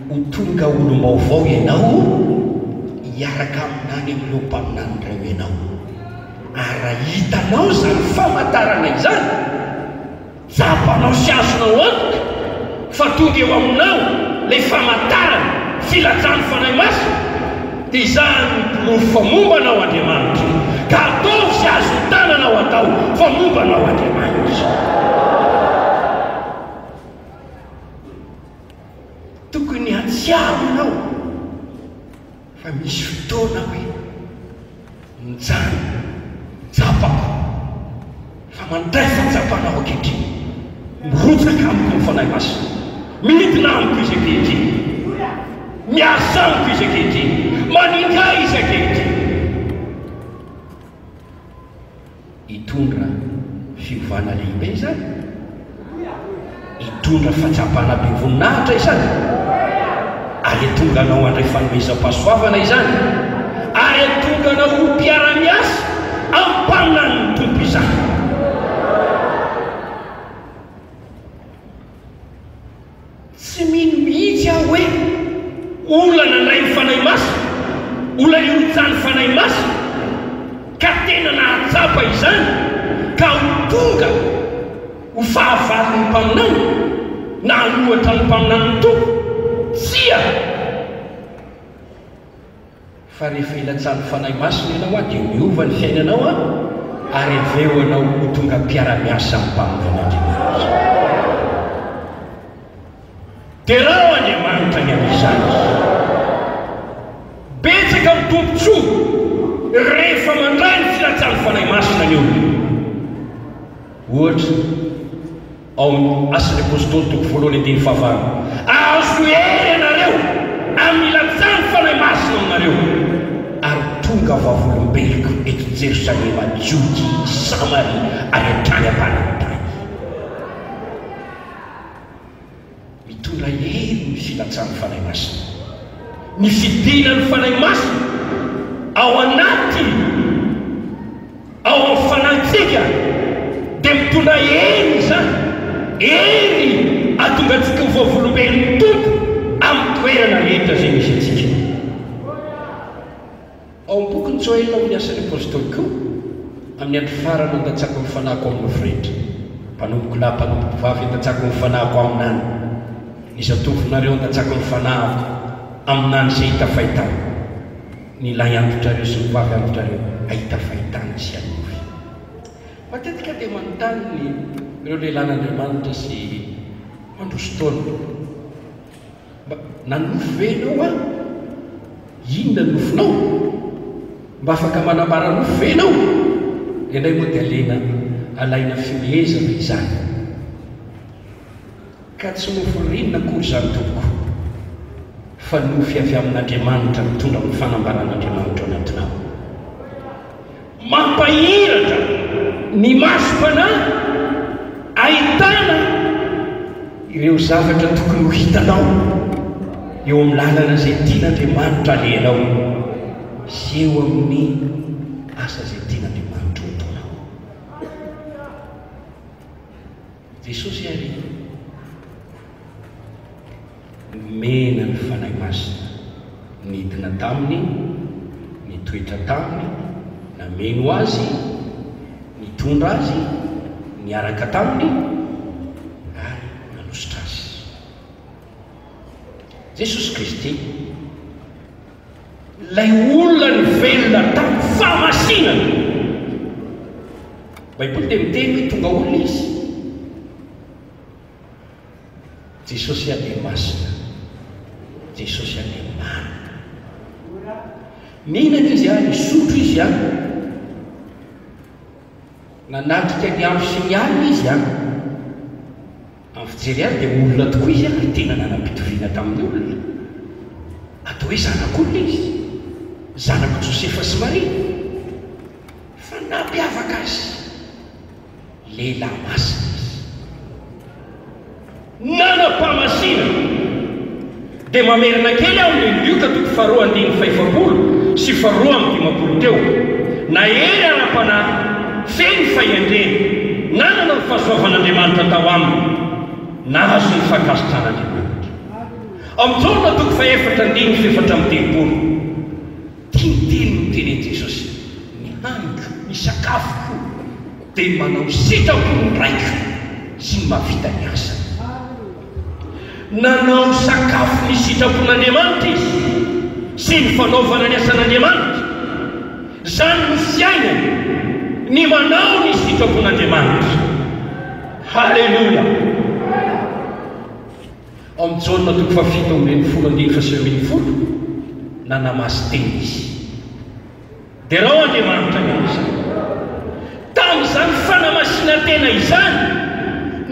ho tonga olom-baovao ianao hiaraka aminany amin'ireo mpaminany ireo ianao. Ary raha hitanao izany famantarana izany, tsapanao sy azonao antoka fa tonga eo aminao ilay famantarana filatsan'ny fanahy masina, dia izany mpilofo fa mombanao Andriamanitra, ka atao sy azo tananao atao fa mombanao Andriamanitra. Tokony hatsiavinao fa misy fotoana hoe mijano tsapako fa mandray fatsapanao ankehitriny, mirotsaka amiko ny fanahy masina, midina amiko izy ankehitriny, miasa amiko izy ankehitriny, maningay izy ankehitriny. Hitondra fiovana lehibe izany, hitondra fatsapana be voninahitra izany, ary tonga anao andray fanomezam-pahasoavana izany, ary tonga anao ho mpiara-miasa ampaninany ny tompo izany. Tsy mino mihitsy aho hoe olana nay ny fanahy masina, olana irotsany fanahy masina, ka tena nahatsapa izany ka ho tonga ho fahavaliny mpaminany na halohatra ny mpaminany ny tompo. Tsia fa rehefa ilatsany fanahy masina ianao a dia miova ny fiainanao a, ary aveo anao ho tonga mpiara-miasa amin'ny mpaminan'Andriamanitra. Dia raha Andriamanitra ny amin'izany, tompontsoa rehefa mandray ny filatsany fanahy masina ny olona. ohatra ao amin'ny Asan'ny Apôstôly toko voalohany andiny fahavalo, azo hery ianareo amin'ny latsany fanahy masina aminareo, ary tonga vavolombeloko eto Jerosalema, Jody, Samaria ary hatrany ambanantany. Mitondra hery ny filatsany fanahy masina, ny fidinany fanahy masina ao anaty ao amin'ny fanantsika dia mitondra hery izany, hery atongatsika ho vavolombelon'ny tompo amin'ny toerana rehetra izay misy atsika. ao amin'ny boky ny Joël amin'ny Asan'ny Apôstôly koa amin'ny andro farany andatsako ny fanahiko amin'ny nofo rehetra, mpanomboky lahy mpanomboky vavy andatsako ny fanahiko aminany, ny zatovinareo andatsako ny fanahiko aminany izay hita fahitana, ny lahy antotrareo sy ny vavy antotrareo ahita fahitana sy anofy. Matetika dia manontany ireo lehilahin'Andriamanitra sy mandroso taona, nanofo ve ianao a? Inona nofonao? Mba afaka manambara nofo ve ianao? Ianay moa dia alaina fihezana izany, ka tsy nofo rinona akory izany tompoko, fa nofy avy amin'Andriamanitra mitondra amin'ny fanambaran'Andriamanitra ao anatinao. Mampahiratra ny masom-panahy ahitana ireo zavatra tokony ho hitanao eo amin'ny lalana izay tian'Andriamanitra alehanao sy eo amin'ny asa izay tian'Andriamanitra ho ataonao. Jesosy ary mena ny fanahy masina, nidina taminy, nitoetra taminy, nameno azy, nitondra azy, niaraka taminy ary nanositra azy. Jesosy Kristy lay olona ny velona tamin'ny fahamasinana. Baiboly dia miteny hoe tonga olona izy. Jesosy aleha masina, Jesosy aleha marina. Mihinana izy any, misotro izy any, nanatrika ny andro sy ny alina izy any. Amin'ny fijery azy dia olona tokoa izy ary tena nanam-pitoviana tamin'ny olona. Atao hoe zanak'olona izy, zanako Josefa sy Maria, fa nampiavaka azy lehilahy masina izy, nanam-pahamasina. Dia mamerina kely aho ny Lioka toko 2:5 sy 2:15 teo, na hery ara-panahy feno fahaiandreny, nanana ny fahasoavan'Andriamanitra tao aminy, nahazo ny fankasitrahan'Andriamanitra. Amin'ny Jona toko 4:4-3 tianteny miteny Jesosy, ny haniko, ny sakafoko dia manao sitrako ny raiko sy ny mahavita ny asa. Nanao sakafo ny sitrapon'Andriamanitra izy sy ny fanaovana ny asan'Andriamanitra, zany ny fiainany, ny manao ny sitrapon'Andriamanitra. Halleluja. Amin'ny Jona toko 7:10-11 nanamasy teny izy, dia raha Andriamanitra ny izany, tamin'izany fanamasina tena izany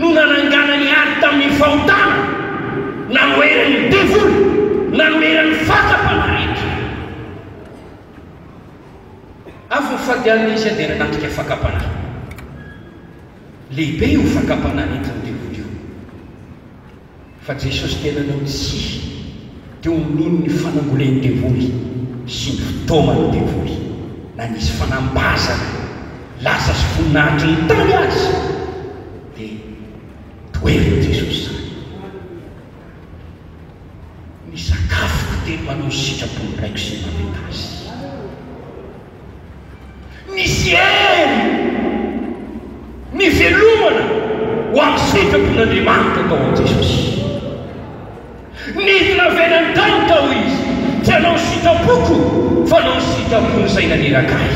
no nanangana ny ady tamin'ny fahotana, nanoherany devoly, nanoherany fakapanarehetra. Avy nyfadianina izy dia nanatrika fakapanahy lehibe io fakapanahy entiny devoly io. Fa Jesosy tena nao tsy teo amin'iny ny fanambolen'ny devoly sy ny fotoamany devoly, na nisy fanambazana lasa sy voninahitry ny tany azy dia toeriny Jesosy zany. Ny sakafoko tena manao sitrapony raiko sy mahavita azy. Misy hery, ny velomana ho amin'ny sitrapon'Andriamanitra tao amin'i Jesosy. Nidina venany tany tao izy, tsy hanao sitrapoko fa hanao sitrapony izay naneraka ahy.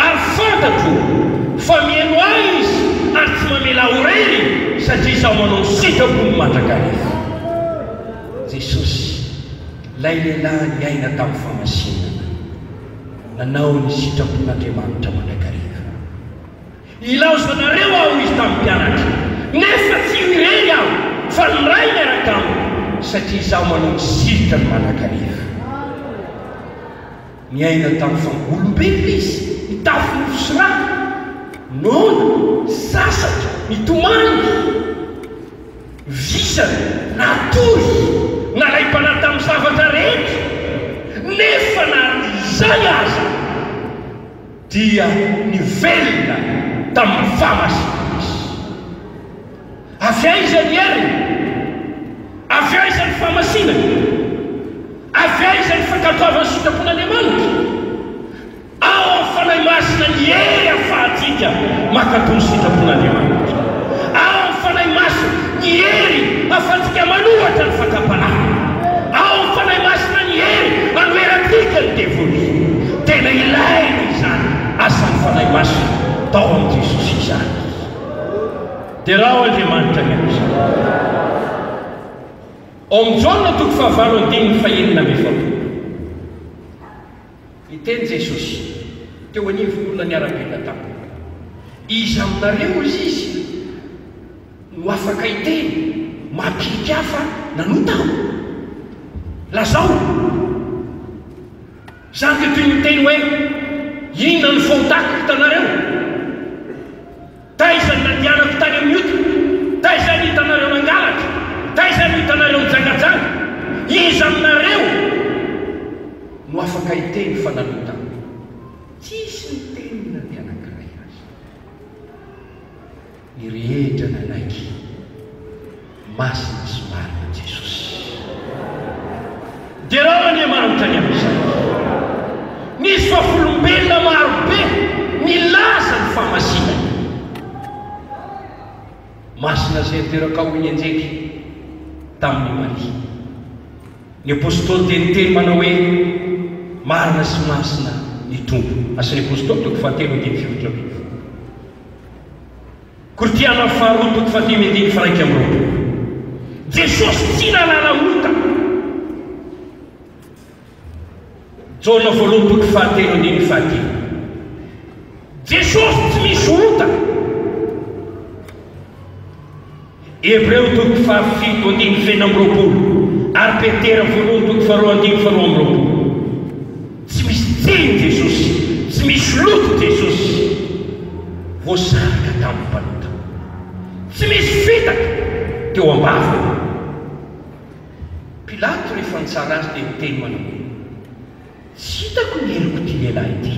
Ary fantatro fa mihaino ahy izy ary tsy mamela horery satria izaho manao sitrapony mandrakariva. Jesosy lay lehilahy ny aina tamin'ny famasinana nanao ny sitrapon'Andriamanitra mandrakariva. Ilaozanareo aho izy tamin'ny mpianatra nefa tsy ireny aho fa ny ray miaraka amiko satria izaho manao ny siritra ny mandrakariva. Ny aina tamin'ny fangolombelona izy mitafy nofosira nona sasatra mitomany visana natory nalaim-pana tamin'ny zavatra rehetra nefa na izany aza dia nivelona tamin'ny famasina izy. Avy aizany heriny, avy aizany famasinany, avy aizany fankatoavany sitrapon'Andriamanitra. Ao amin'ny fanahy masina ny hery ahafahantsika mankatony sitrapon'Andriamanitra. Ao amin'ny fanahy masina ny hery ahafahantsika manohatra ny fakapanahy. Ao amin'ny fanahy masina ny hery anoeratika ny devoly. Tena ilaina izany asan'ny fanahy masina tao amin'ny Jesosy izany. Dia raha Andriamanitra mian'izany. Ao amin'ny Jaona 5:1-5. Iteny Jesosy teo anivon'olona niara-bela tampoka. Izy aminareo izy no afaka iteny mampilika hafa nanotao. Lazao zany dia toy ny teny hoe inona ny fahotako hitanareo? Taizany nandianako tany amin'ny ota, taizany hitanareo nangalatra, taizany hitanareo nijangajanga. Izy aminareo no afaka iteny fa nanotao. Tsisy ny tenina ny anankiray azy. Ny rehetra nanaiky masina sy marina Jesosy. Dia raha Andriamanitra ny amin'izany nisy fahafolombelona marobe nilaza ny famasinany. Masina zay teraka ho iny anjeky tamin'ny Maria. Ny apôstôly teniteny manao hoe marina sy masina ny tompo. Asan'ny apôstôly 7:7. Kortiana 2:7-9. Jesosy tsy nanala ota. Jaona 1:7-9. Jesosy tsy misy ota. Hebreo 7:7-9. Ary Petera 1:2-2. Tsy misy tsiny Jesosy, tsy misy loto Jesosy. Voasarika tamin'ny mpanota. Tsy misy fitaka teo ambava. Pilato rehefa nitsara azy dia niteny manao hoe tsy hitako ny heriko ty lehilahy ity.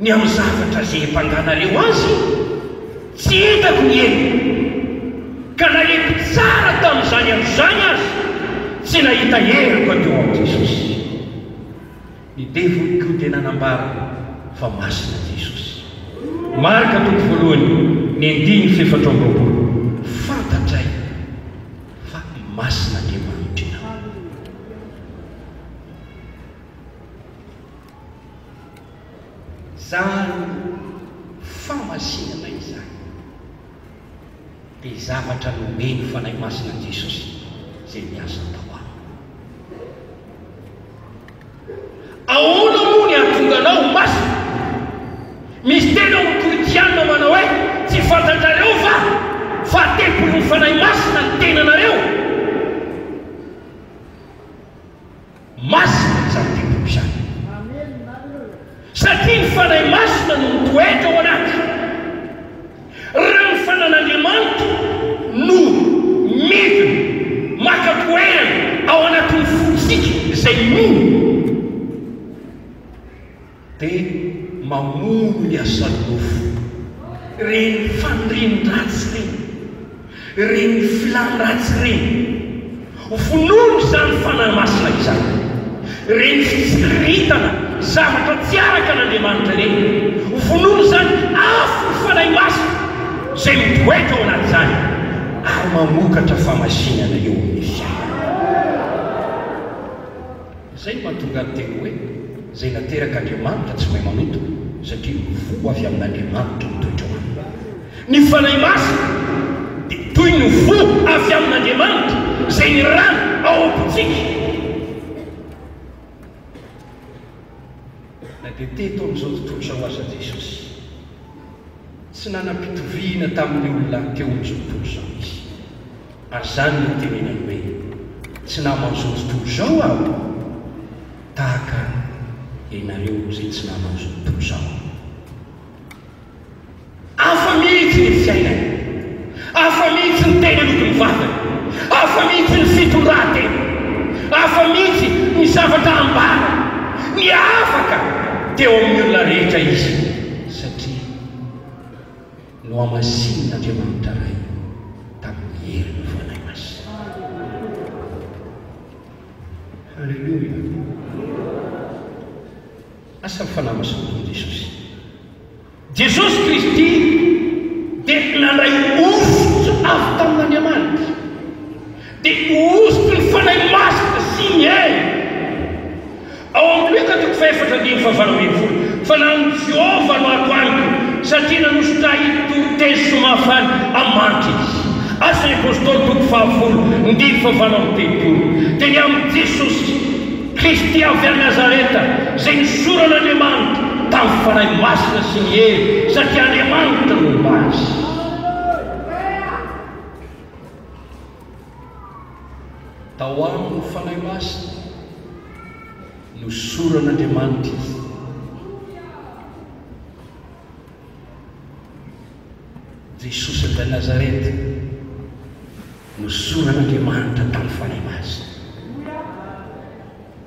Ny amin'ny zavatra zay ampanganareo azy tsy hitako ny heriko. Ka nahety tsara tamin'izany amin'izany azy tsy nahita heriko teo amin'ny Jesosy. Ny devoly koa dia nanambara fa masina Jesosy. Marka 1:9-7. Fantatray fa masina Andriamanitra. Zany famasinana izany dia zavatra nomeny fanahy masina Jesosy zay miasa tao aminy. Ahoana moa ny ahatonga anao masina? Misy tena amin'ny Koritiana manao hoe tsy fantatrareo fa tempoly ny fanahy masina ny tenanareo. Masina izany tempoly izany. Satria ny fanahy masina no mitoetra ao anaty. Raha ny fanan'Andriamanitra no midina makatoerana ao anatin'ny fosika izay mino dia mamono ny asany nofo. Reny faniriny ratsy reny, reny filany ratsy reny vonono izany fanahy masina izany. Reny fitsiritana zavatra tsy araka n'Andriamanitra reny vonono izany afo ny fanahy masina zay mitoetra ao anaty izany ary mamokatra famasinana eo amin'ny fiainana. Izay mahatonga ny teny hoe zay nateraka Andriamanitra tsy mahay manoto satria vo avy amin'Andriamanitra mitoetra ao aminy. Ny fanahy masina dia toy ny vo avy amin'Andriamanitra zay ny rano ao ampontsika na dia teto amin'izao tontolo zao aza Jesosy tsy nanam-pitoviana tamin'ny olona teo amin'izao tontolo zao izy ary zany no tenenany hoe tsy naman'izao tontolo zao aho tahaka ianareo izay tsy naman'izao tontolo zao afa mihitsy ny fiainana afa mihitsy ny tena loky mivavana afa mihitsy ny fitondrantena afa mihitsy ny zavatra ambara ny afaka teo amin'ny olona rehetra izy satria no amasin'Andriamanitra ray tamin'ny hery ny fanahy masina. Halleluia. Asa fanahy masina Jesosy. Jesosy Kristy dia nandray ositra avy tamin'Andriamanitra dia ositra ny fanahy masina sy ny hery ao amin'ny Luka 4:4 fa na ny Jehovah no ato amiko satria nanositra itoriteny sy mafany amanitra izy. Asany apôstôly 10:7 dia ny amin'ny Jesosy Kristy avy a Nazareta izay nisoran'Andriamanitra tamin'ny fanahy masina sy ny hery satria Andriamanitra no azy. Tao amin'ny fanahy masina no soran'Andriamanitra izy. Jesosy avy a Nazareta no soran'Andriamanitra tamin'ny fanahy masina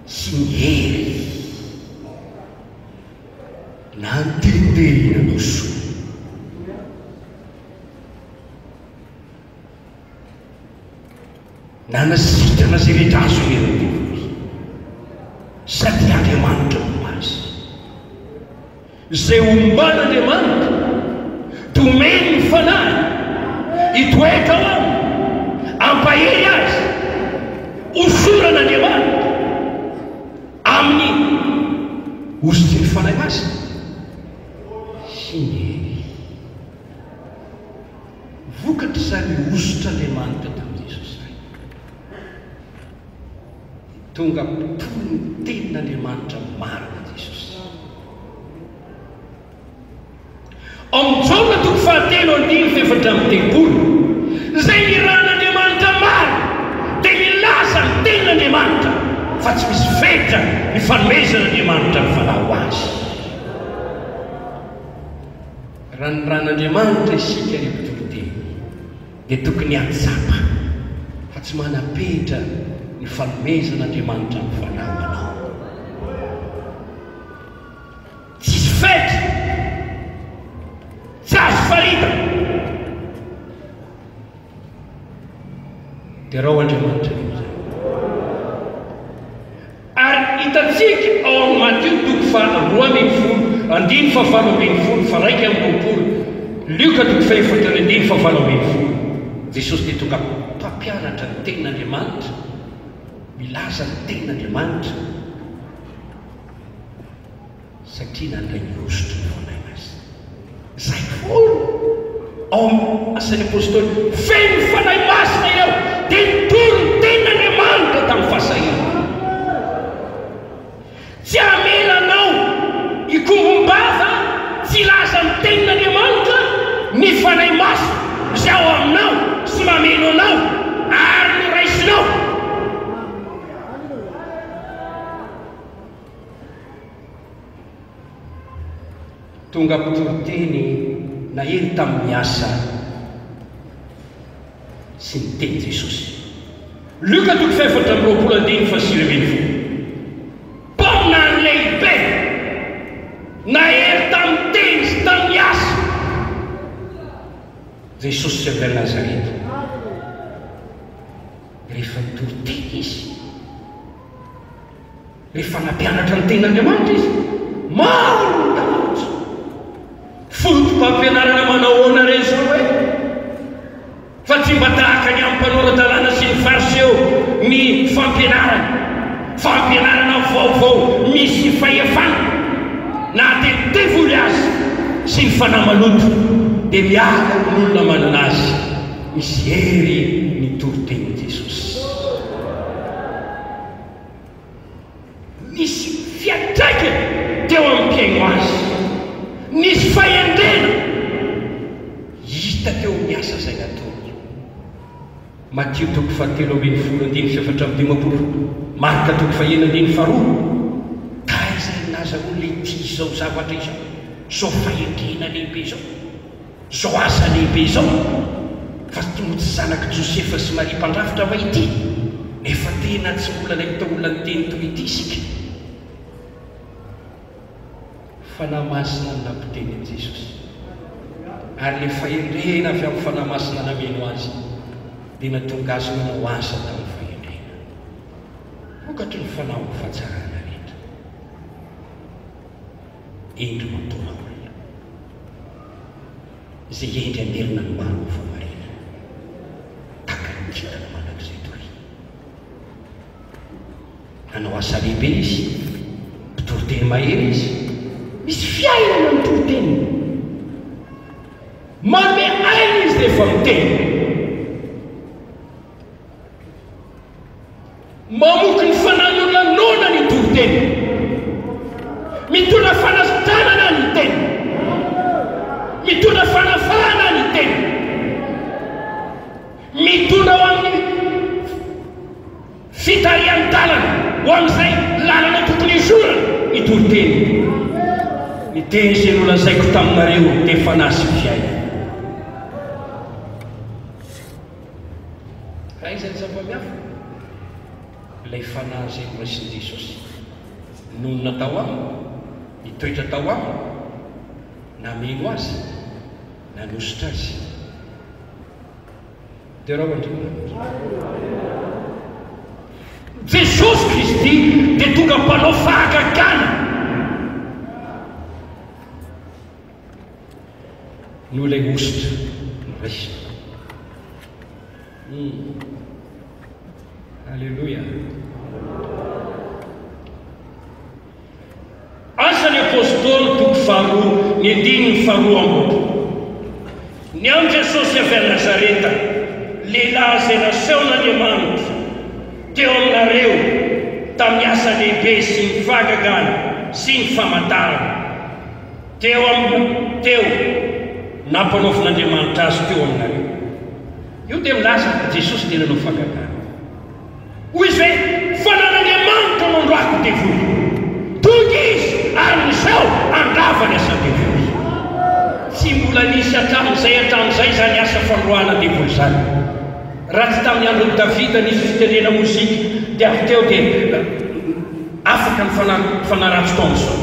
sy ny hery na nitenterina no so na nasitrana zay rehetra azo hery sady Andriamanitra no azy izay omban'Andriamanitra tomeny ny fanahy hitoeka ao aminy ampahery azy hosoran'Andriamanitra amin'ny ositry ny fanahy masina sy ny hery. Vokatra izany ositr'Andriamanitra tamin'i Jesosy tonga mpitony ny tenin'Andriamanitra marina Jesosy. Amin'ny Jona 3:4 izay niran'Andriamanitra marina dia milaza ny tenin'Andriamanitra fa tsy misy vetra ny fanomezan'Andriamanitra ny fanao azy. Raha ny ran'Andriamanitra isika ny mpitoloteny dia tokony hatsapa fa tsy manapetra ny fanomezan'Andriamanitra ny fanao anao. Tsisy vetra tsy azo farita dia raha Andriamanitra izay. Ary hitatsika ao amin'ny Matteo 2:2-7 fa 1:20 Luka 4:4-7 Jesosy dia tonga mpampianatra ny tenin'Andriamanitra milaza ny tenin'Andriamanitra satria nandray ny ositra ny fanahy masina. Zay foana ao asany apôstôly feno fanahy masina ireo dia nitory ny tenin'Andriamanitra tamin'ny fahasahina. Tsy amelanao ikombom-bava tsy laza ny tenin'Andriamanitra ny fanahy masina izay ao aminao sy mameno anao ary no raisinao. Tonga mpitoroteny na hery tamin'ny asa sy ny teny Jesosy. Luka 4:20 paona ny lehibe na hery tamin'ny teny sy tamin'ny asa Jesosy sy avy a Nazareta. Rehefa nitoroteny izy, rehefa nampianatra ny tenin'Andriamanitra izy, maro ny tamatso fotom-pampianarana manao ahoana reny zao hoe fa tsy mba tahaka ny amin'ny mpanoratan-dalàna sy ny fariseo ny fampianarana vaovao misy fahefana na tetevolo azy sy ny fanamaloto dia miala n'olona manana azy misy hery ny toroteny Jesosy. asa izay natao. Matio toko fahatelo ambin'ny folo andiny efatra amby dimapolo, marika toko fahenina faharoa. Ka izay naza olona ity izao zavatra izao, zao fahendrena lehibe izao, zao asa lehibe izao, fa tonga tsy zanaky Josefa sy Maria mpandrafitra va ity, nefa tena tsy mbola ilay taolona ny teny toy ity isika. Fanahy masina ny nampiteny an' Jesosy, ary le fahendrena avy amin'ny fanahy masina nameno azy dia natonga azy manao asa tamin'ny fahendrena, vokatry ny fanahy ho fahatsarana rehetra. Endry mataona olona izay endry anderina ny maro ho famarina, taka ny kitana manak'izay toy. Nanao asa lehibe izy, mpitoroteny mahery izy, misy fiainana ny toroteny, manome aina izy rehefa miteny, mamoky ny fanan'olona nona ny toroteny, mitondra fanasitanana ny teny, mitondra fanafana ny teny, mitondra ho amin'ny fitarian-dalana ho amin'izay lalana tokony izorana ny toroteny. Ny teny izay nolazaiko taminareo dia fanahy sy fiaina. Raha izany zava-miafa ilay fanahy izay noraisin'i Jesosy, nonona tao aminy, nitoetra tao aminy, nameno azy, nanositra azy. Dia raha Andriamanitra, Jesosy Kristy dia tonga mpanao fahagagana. No ilay ositra noraisina. Alleluia. Asan'ny apôstôly toko faharoa ny andininy faharoa amboko. Niango Jesosy avy any Nazareta, lehilahy izay nasehon'Andriamanitra teo aminareo tamin'ny asa lehibe sy ny fahagagana sy ny famantarana. Teo nampanaovin'Andriamanitra azy teo aminareo. Io dia milaza Jesosy dia nanao fahagagana. Hoy izy hoe fanan'Andriamanitra no androako devoly, tonga izy amin'izao andava ny asa devoly. Tsy mbola nisy hatramin'izay zany asa fandroana devoly zany. Raha tsy tamin'ny andron'i Davida nisy fitenena mozika dia avy teo dia afaka ny fanaratsy tao amin'izao.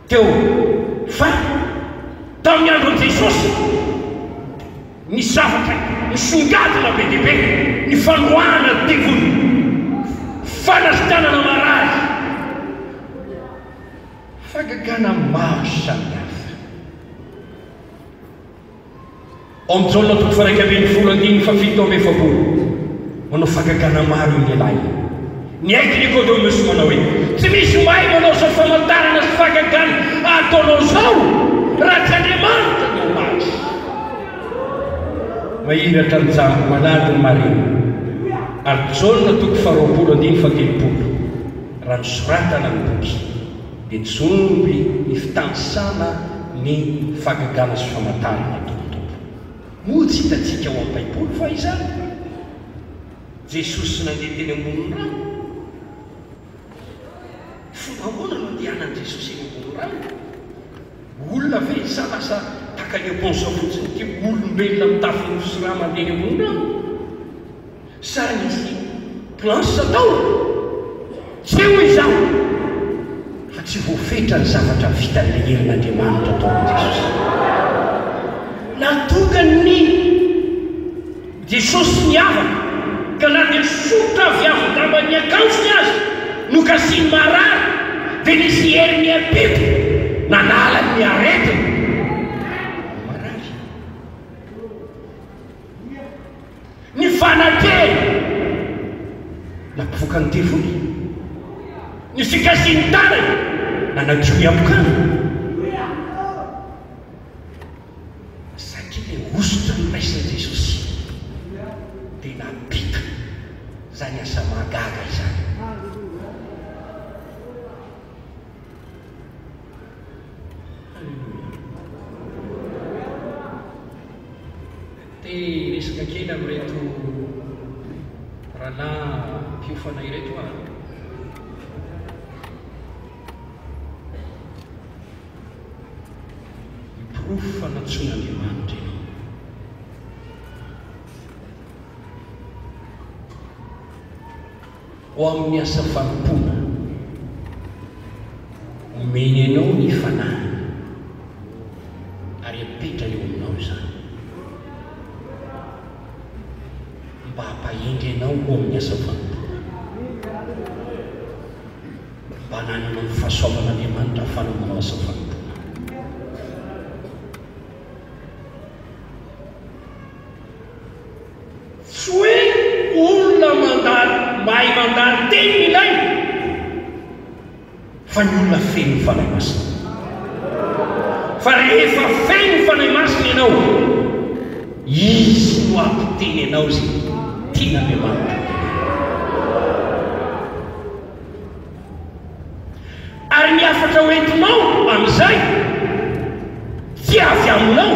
Teo fa tamin'ny andron'i Jesosy ny zavatra nisongadina be dia be, ny fandroana devoly, fanasitanana marary, fahagagana maro samihafa. Ao amin'ny Jaona toko faha 1:17 manao fahagagana maro iny lehilahy. Ny aiky Nicodemus manao hoe tsy misy mahay manao zao famantarana sy fahagagana ataonao zao raha tsy Andriamanitra no maty. Mahiratra ny jango manady ny marina. Ary Jaona toko faha 2:30 raha nisoratana amin'ny boky dia jomby ny fitanisana ny fahagagana sy famantarana tompotompo. Moa tsy hitantsika ao amin'ny Baiboly fa izany. Jesosy nandeha teny ambonin'ny rano. Fomba ahoana no andehanan'i Jesosy eny ambonin'ny rano? Olona ve sa lasa taka ny aponsa fotsiny ty olombelona mitafy ny fosira mandeha eny ambonin'ny rano? Sa nisy planche tao? Tsy ho izao, fa tsy voafetra ny zavatra vitan'ilay herin'Andriamanitra ataon'i Jesosy. Natonga ny Jesosy niavaka ka na dia sotra avy avy ny akanjony azy no kasiny marary dia nisy hery ny ampito nanala ny aretiny marary. Ny fanateny nampivoaka ny devoly, ny fikasiny tanany nanakio iapokana. Satria le ositra ny raisin'i Jesosy dia nampita zany asa mahagaga izany. dia resaka kely amin'reto rahalahy mpiofana ireto a miprofo fanatsoan'Andriamanitra ianao ho amin'ny asa fanompoana omeny ianao ny fanahy ary apetra eo aminao izany mba hampahendry ianao ho amin'ny asa fanompoana mba hanananao ny fahasoavan'Andriamanitra ahafana manao asa fanompoana. Tsy hoe olona mahay mandany teny ilay fa ny olona feno fanahy masina. Fa rehefa feno fanahy masina ianao, izy no ampiteny ianao zay tian'Andriamanitra. Ary ny afatra hoentinao amin'izay tsy avy aminao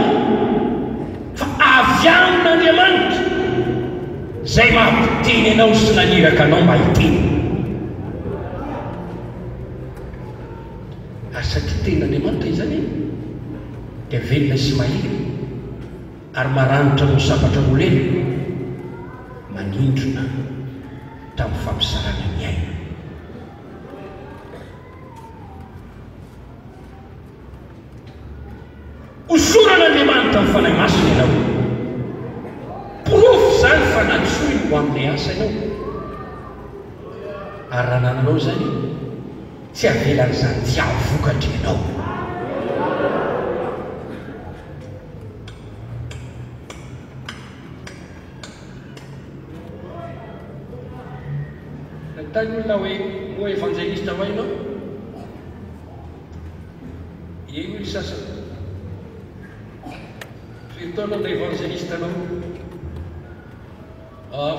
fa avy amin'Andriamanitra zay mampiteny ianao sy naniraka anao mba hiteny. Ary satria tenin'Andriamanitra izany dia velona sy mahery ary maranitra no sabatra olena manindrona tamin'ny fampisarana ny aina. Hosoran'Andriamanitra amin'ny fanahy masina ianao, profo zany fa natsoiny ho amin'ny asa ianao. Ary raha nananao zany tsy avelan'izany tsy ahavokatra ianao. Nahitany olona hoe moa evangelista va ianao? Ino ny sasany? Firy taona na evangelista anao?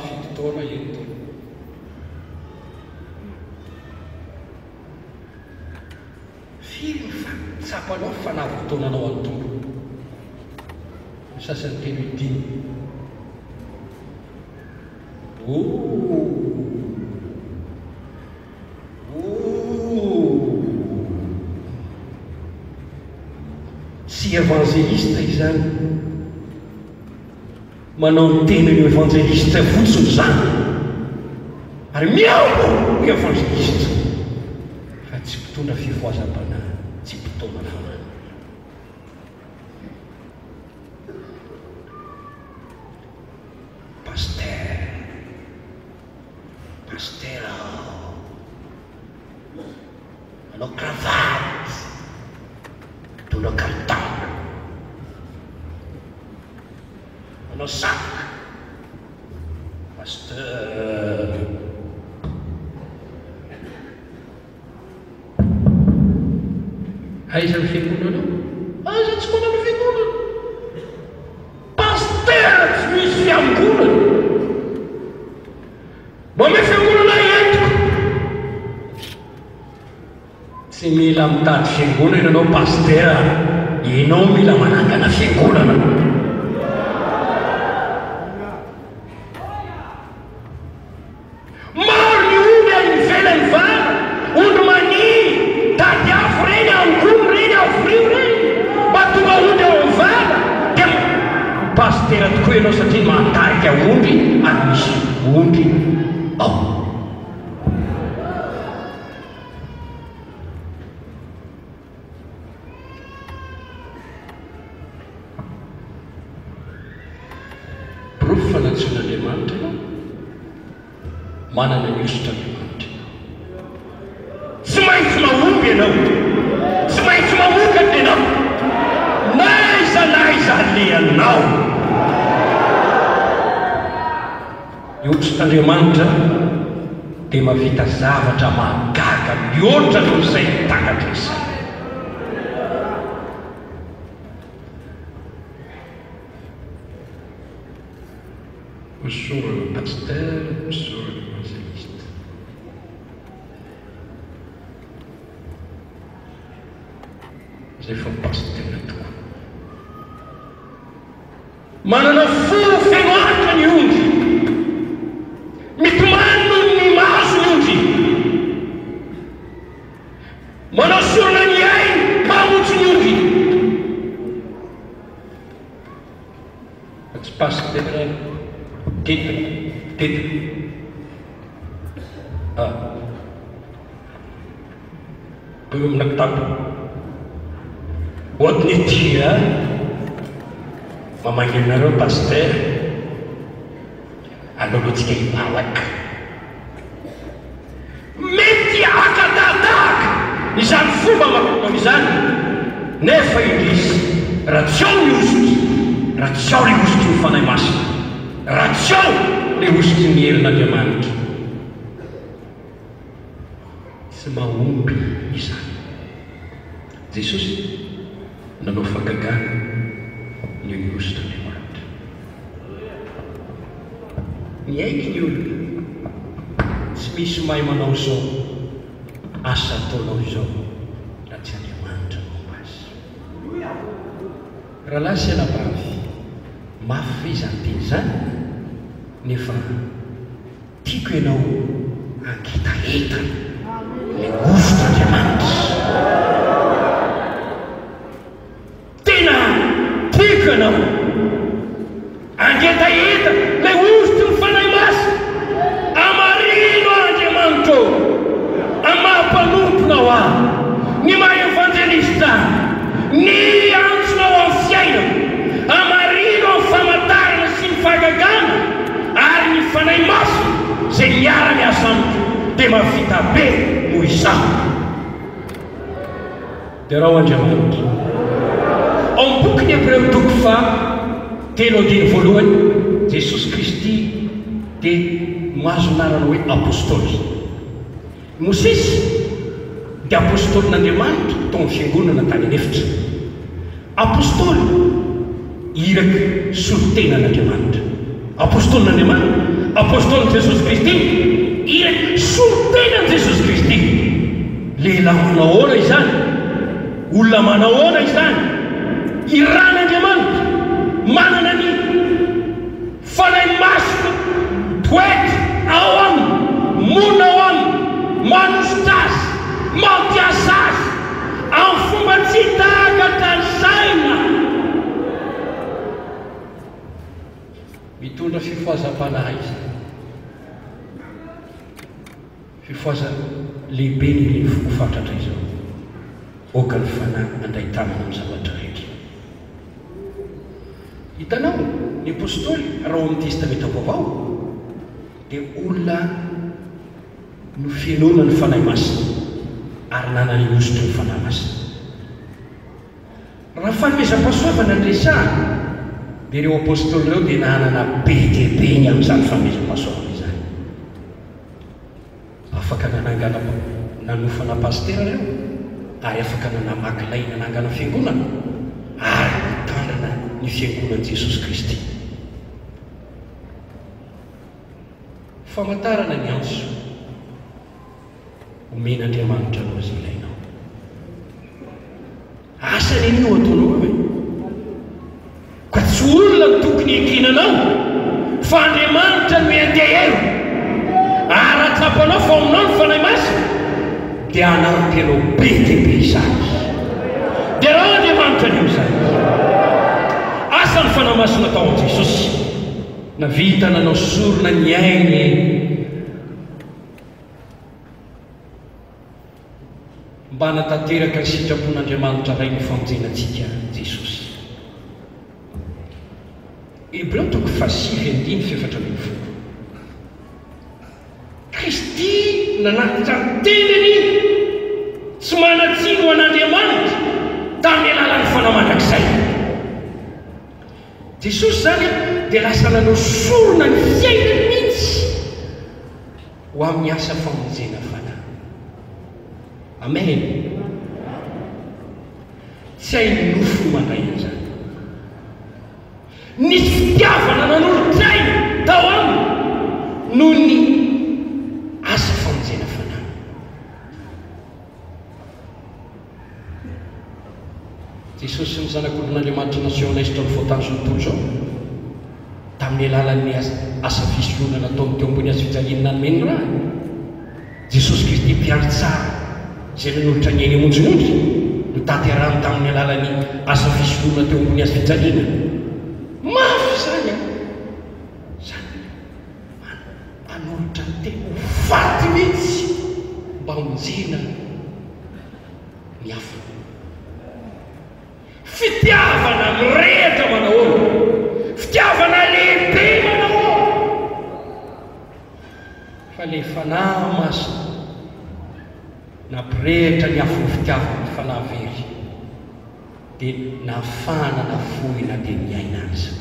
Fito taona eny taona. Firy ny fatsapanao fa navy-taonanao anontolo? Ny sasany teny hoe 10. Tsy evangelista izany, manao ny tenany evangelista fotsiny zany, ary miaolo evangelista fa tsy mpitondra fivoazam-panahy, tsy mpitaona fanahy. Pasteur manao cravatte, mitondra kalitao, manao sac. Pasteur aiza ny fiangonana? Aiza tsy manao fiangonana? Pasteur tsy misy fiangonana. Mame fiangonana entiko. Tsy mila mitady fiangonana ianao pasteur, ianao mila manangana fiangonana. Maro ny omby any ivelany vara, ondry mani, tady afo reny, angono reny, avrio reny, mba tonga omby ao amin'ny vara. Dia pasteur tokoa ianao satria mantarika omby ary misy omby ao. Profo fanatsoan'Andriamanitra ianao, manana ny hosotran'Andriamanitra. Tsy maintsy mahomby ianao, tsy maintsy mahokatra ianao, naiza aleanao. Ny hosotran'Andriamanitra dia mavita zavatra mahagaga mihoatra noho izay takatra izay. Hosorana pasteur, hosorana evangelista. Zay fa pasteur tokoa. manana fo fianoaritra ny ondry, mitomano ny maso ny ondry, manao sorona ny ainy mamotsy ny ondry. Tsy pasteur tetika eo amina kitapo ohatiny dia mamangelinareo pasteur aloaloantsika hivalaka mety akadadaka izany fomba makonao izany nefa indrisy raha tsy ao ny ositry, raha tsy ao le ositry ny fanahy masina, raha tsy ao le ositry ny herin'Andriamanitra, tsy mahomby izany. Jesosy nanao fagagana ny ositran'Andriamanitra. Miaiky ny olona tsy misy mahay manao izao asa ataonao izao raha tsy Andriamanitra momba azy. Raha lasy anabavy mafy ve izany teny izany nefa tiako ianao angetahetana le ositran'Andriamanitra. Tena tiako ianao angetahetana le ositry ny fanahy masina. Amarino Andriamanitra amampanomponao aho ny maha evangelista, ny antsonao amin'ny fiainana, amarino amin'ny famantarana sy ny fagagana ary ny fanahy masina zay miara-miasa amiko dia mahavita be noho izaho. Dia raha Andriamanitra ao amin'ny boky ny Hébreux toko 3:3 Jesosy Kristy dia mahazo anarana hoe apôstôly. Mosesy dia apôstôlin'Andriamanitra tao amin'ny fiangonana tany anefitra. Apôstôly iraka solotenan'Andriamanitra. Apôstôlin'Andriamanitra, apôstôlin Jesosy Kristy iraka solotenan Jesosy Kristy. Lehilahy manao ahoana izany, olona manao ahoana izany, iran'Andriamanitra manana ny fanahy masina poety ao aminy, mona ao aminy, manositra azy, mampiasa azy amin'ny fomba tsy tahaka-tarasaina, mitondra fifoazam-panahy izy. Fifoaza lehibe ny fofatratra izao oka ny fanahy andray tanana amin'ny zavatra rehetra. Hitanao ny apôstôly raha ao amin'ny testamenta vaovao dia olona no fiainona ny fanahy masina ary nanany ositry ny fanahy masina. Raha fanomezam-pahasoavana ny resahana dia ireo apôstôly ireo dia nanana be dia be ny amin'izany fanomezam-pahasoavana izany. Afaka nanangana nanofana pasteur ireo ary afaka nanamaky laina nanangana fiangonana ary mitandrina ny fiangonan'i Jesosy Kristy. Famantarana ny antso omen'Andriamanitra anao izay ilainao. Asany anio ataonao hoe ka tsy olona ny tokony ekinanao fa Andriamanitra no andeha ara-tsapanao fa aminao ny fanahy masina dia anampy-anao be dia be izany. Dia raha Andriamanitra anio izany asa ny fanahy masina tao amin'i Jesosy navita nanao sorona ny ainy mba hanatanteraka ny sitrapon'Andriamanitra ray ny famonjenantsika Jesosy. Hébreux toko 6:7-8 Kristy nanatitra ny tenany tsy manatsino an'Andriamanitra tamin'ny alalan'ny fanahy mandrakizay. Jesosy zany dia lasa nanao sorona ny fiainany mihitsy ho amin'ny asa famonjena fanahy. Amen. Tsy hay nofo mandray an'izany. Nisy fitiavana nanolo-tsaina tao aminy noho ny asa famonjena fanahy. Jesosy sy ny zanak'olon'Andriamanitra nasiona isitra ny voatanjony tontolo izao tamin'ny alalan'ny asa fisoana nataony teo ambony azo fijaliana nameny raha Jesosy Kristy mpiandry tsara zay nanolotra ny ainy amonjinondry notanterahany tamin'ny alalan'ny asa fisoana teo ambony azo fijaliana mafy zany a zany anolotra ny tena vaty mihitsy mba honjena ny hafa fitiavana mirehatra manahoana fitiavana lehibe manahoana fa le fanahy masina nampirehitra ny afo ny fitiavana ny fanahy very dia nafana na fohina dia miaina azy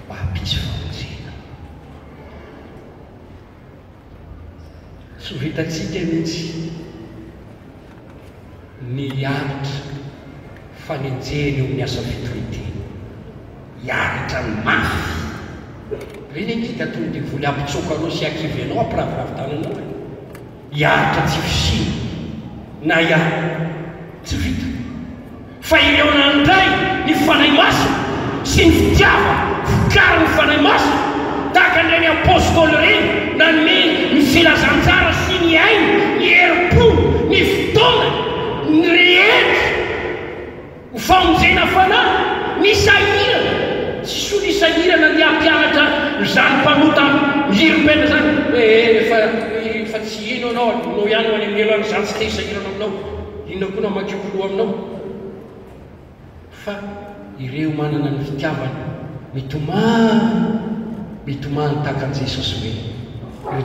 mba hampisy famonjena so vitantsika mihitsy ny aritra fanenjeny eo ny asa fitoritena hiaritra ny mafy reny enkita tony dia voly ampitsoka anao sy akivy anao ampiraviravitana anao hiaritra tsy fisina na tsy vita fa ireo nandray ny fanay masina sy ny fitiava fikary ny fanay masina tahaka indray ny apôstôly reny nanome ny filazantsara sy ny ainy ny herim-po ny fotoana ny rehetra ho famonjena fanahy ny sahirana tsy soa ny sahirana ny ampianatra zany mpanota mihirom-pena zany efa tsy ino anao no ihany ho any amin'ny eloany zany tsy te hisahirana aminao inona koa na makikoloha aminao fa ireo manana ny fitiavana mitomany tahaka an' Jesosy hoe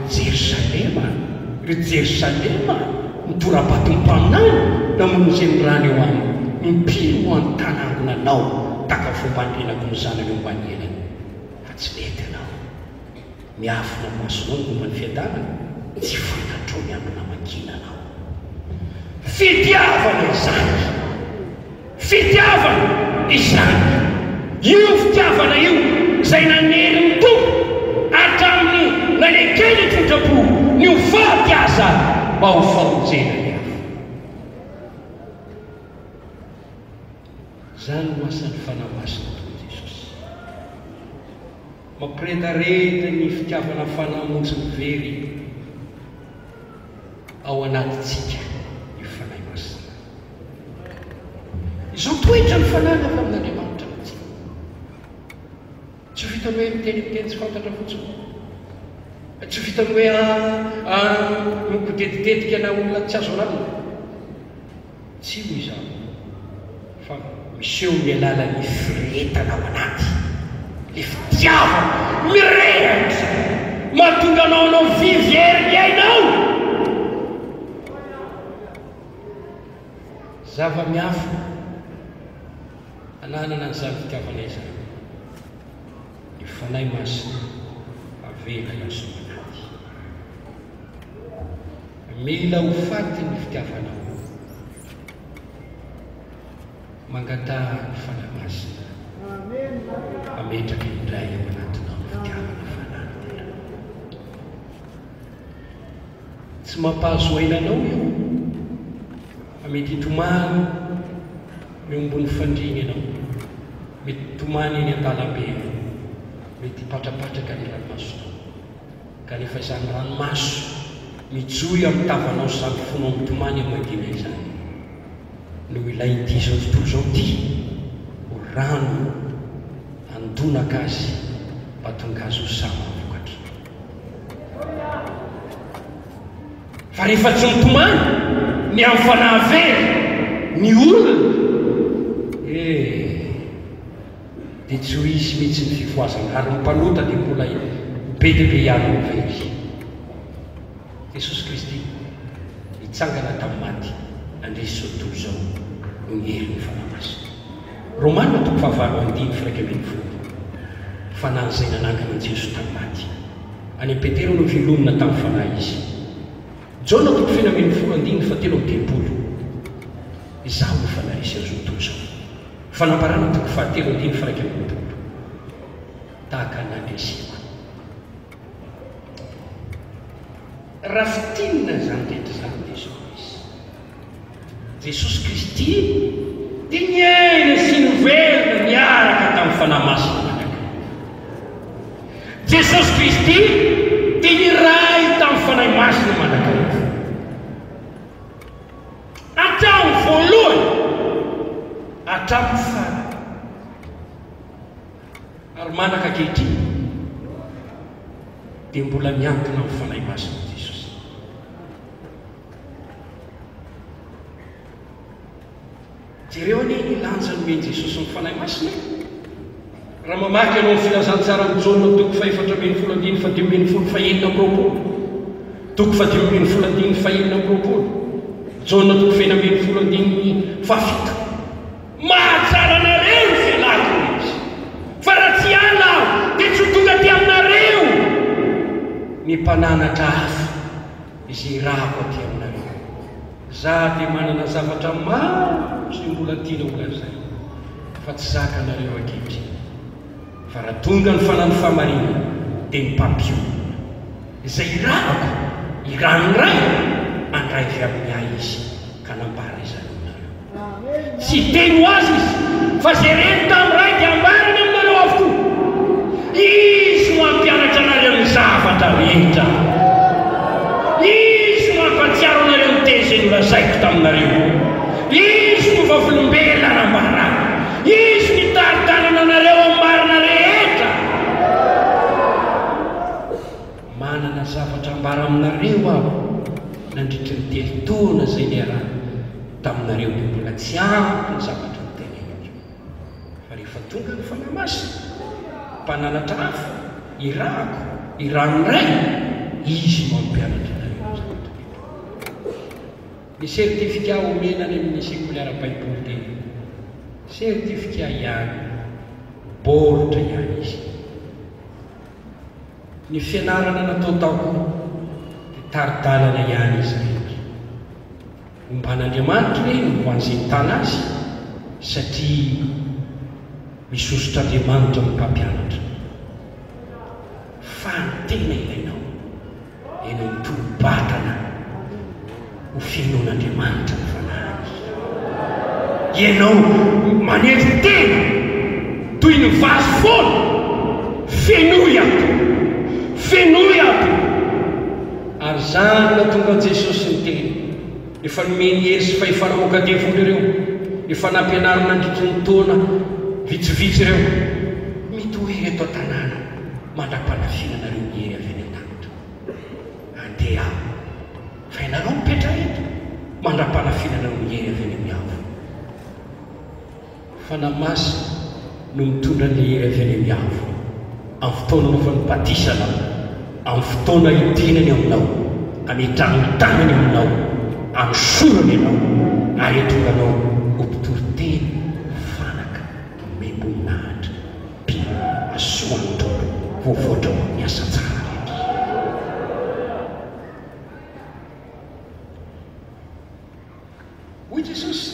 ry Jerosalema mitora-bato ny mpaminany namonjeny rany eo any impiro ho any tanangonanao tahaka fombandrenako ny zanany ombany elany fa tsy mety anao miafina masonao ny momba ny fiadanana tsy fantatrao ny amina makina anao fitiavana izany io fitiavana io zay nanery ny tompo hatramin'ny nanekeny ny fotrapo ny hovaty aza mba ho famonjena ny hafa zany no asan'ny fanahy masina toy Jesosy mampiredareda ny fitiavana fanahy very ao anatintsika io fanahy masina izao toetra ny fanana avy amin'Andriamanitra mihitsy tsy vitany hoe miteny tsy fantatra fotsiny tsy vitany hoe mipodeditetika na olona tsy azo ranona tsy ho izany fa miseho ny alalan'ny firetana ao anaty le fitiavana mirehatra mahatonga anao vivery ny ainao zava-miafina ananana an'izany fitiavana izany ny fanahy masina avela iaso anaty mila ho faty ny fitiavanao mangatahany fanahy masina ametraka indray ao anatinao ny fitiavana fanahy tsy mampahazo ainanao io mety hitomany eo ambony fandriny ianao mety hitomany eny an-dalambe mety hipatrapatraka ny ranomasonao kanefa izany ranomaso mijoy amin'ny tavanao sy samy fonao mitomany amin'ny madina izany no ilay ity zao tontolo zao ty ho rano andonaka azy mba tonga azy ho sama vokatra fa rehefa tsy mitomany ny amin'ny fanahy very ny olona dia tsy ho izy mihitsy ny fivoazana ary ny mpanota dia mbola be dia be ihany ny very Jesosy Kristy hitsangana tamin'ny maty andresy zao tontolo zao no ny herin'ny fanahy masina Romanina 8:9 fanahy zay nanangana an'i Jesosy tamin'ny maty any Petero no velomina tamin'ny fanahy izy Jona 9:13 izaho no fanahy izy azo tontolo zao fanambarana 7:1 tahaka nandresiko raha fitinina zany rehetra zany Jesosy Kristy dia niaina sy nivelona niaraka tamin'ny fanahy masina manaka Jesosy Kristy dia niray tamin'ny fanahy masina manankarena hatramin'ny voalohany hatramin'ny farany ary manaka ankehitriny dia mbola miankina amin'ny fanahy masina Jesosy. Jereo anie nilanja nomeny Jesosy ny fanahy masina. Raha mamaky ianao amin'ny filazantsara ny Jaona toko 4:5-5:7-8 toko 5:5-5:7 Jaona toko 9:7-7 mahatsara anareo ny fialako izy fa raha tsy ala aho dia tsy ho tonga aty aminareo ny mpananatra hafa izay rahako aty aminareo. Za dia manana zavatra maro sy mbola tiana olazay fa tsy zaka anareo ankehitriny. Fa raha tonga ny fanany famarina dia ny mpampiona izay irahako iranoray andray avy amin'ny ahy izy ka nambara izany aminareo. Tsy teny ho azy izy fa zay reny tamin'iray dia ambarany aminareo avokoa. Izy no mampianatra anareo ny zavatra rehetra. Izy no mampatsiaro anareo ny teny izay nolazaiko taminareo. Izy no vavolombelona nambarana. Izy nitaritanana anareo ambarana rehetra. Manana zavatra ambara aminareo aho nandritry ny telotona izay niarana taminareo dia mbola tsy ampy ny zavatra nitenenako. Fa rehefa tonga ny fanahy masina mpananatra hafa irahako iranoray izy mampianatra anareo ny zavatra rehetra. Ny sertifika omena any amin'ny sekoliara baiboly teny sertifika ihany baoritra ihany izy. Ny fianarana natao taoko dia taridalana ihany izy rehetra. Omban'Andriamanitra reny ho an'izay tana azy satria misosotr'Andriamanitra ny mpampianatra. Fa ny tena ilainao ianao mitohy-batana ho fiainon'Andriamanitra ny fanahy. Ianao manefy tena toy ny vazy foana fenoy ato ary zany natonga Jesosy ny teny efa nomeny hery fahefanamoakadevony ireo efa nampianarina nandritry ny taona vitsivitsy ireo mitohery eto an-tanàna mandra-panafinanareo ny hery avy any an-danitra. Andeha aho fa ianareo mipetra eto mandra-panafinanareo ny hery avy any amin'ny avo. Fanahy masina no mitondra ny hery avy any amin'ny avo amin'ny fotoana naovan'ny batisana, amin'ny fotoana hidinany aminao, hametrahany tanany aminao, amisorany ianao ary entonganao ho mpitory-teny fanaka memboninahitra mpino asoan'ny tompo voavoatra ho amin'ny asa tsara rehetra. Hoy Jesosy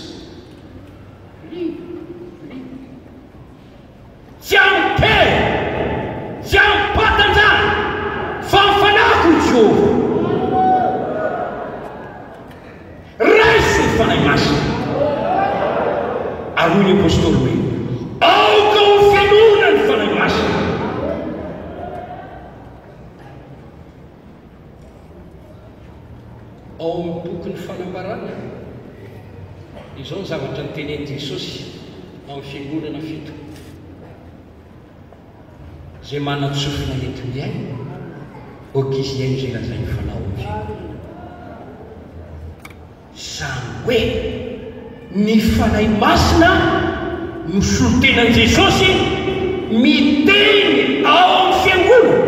tsy ampe tsy ampatanjany fa mifanako Jehova raisy ny fanahy masina. Ary hoy ny apôstôly hoe aoka ho fianona ny fanahy masina. Ao amin'ny boky ny fanambarana izao ny zavatra nytenen'i Jesosy amin'ny fiangonana fito zay manantsofina entiny ainy okizy iaino zay lazay ny fanao ny fiangonana. Zany hoe ny fanahy masina no solotenan'i Jesosy miteny ao amin'ny fiangonana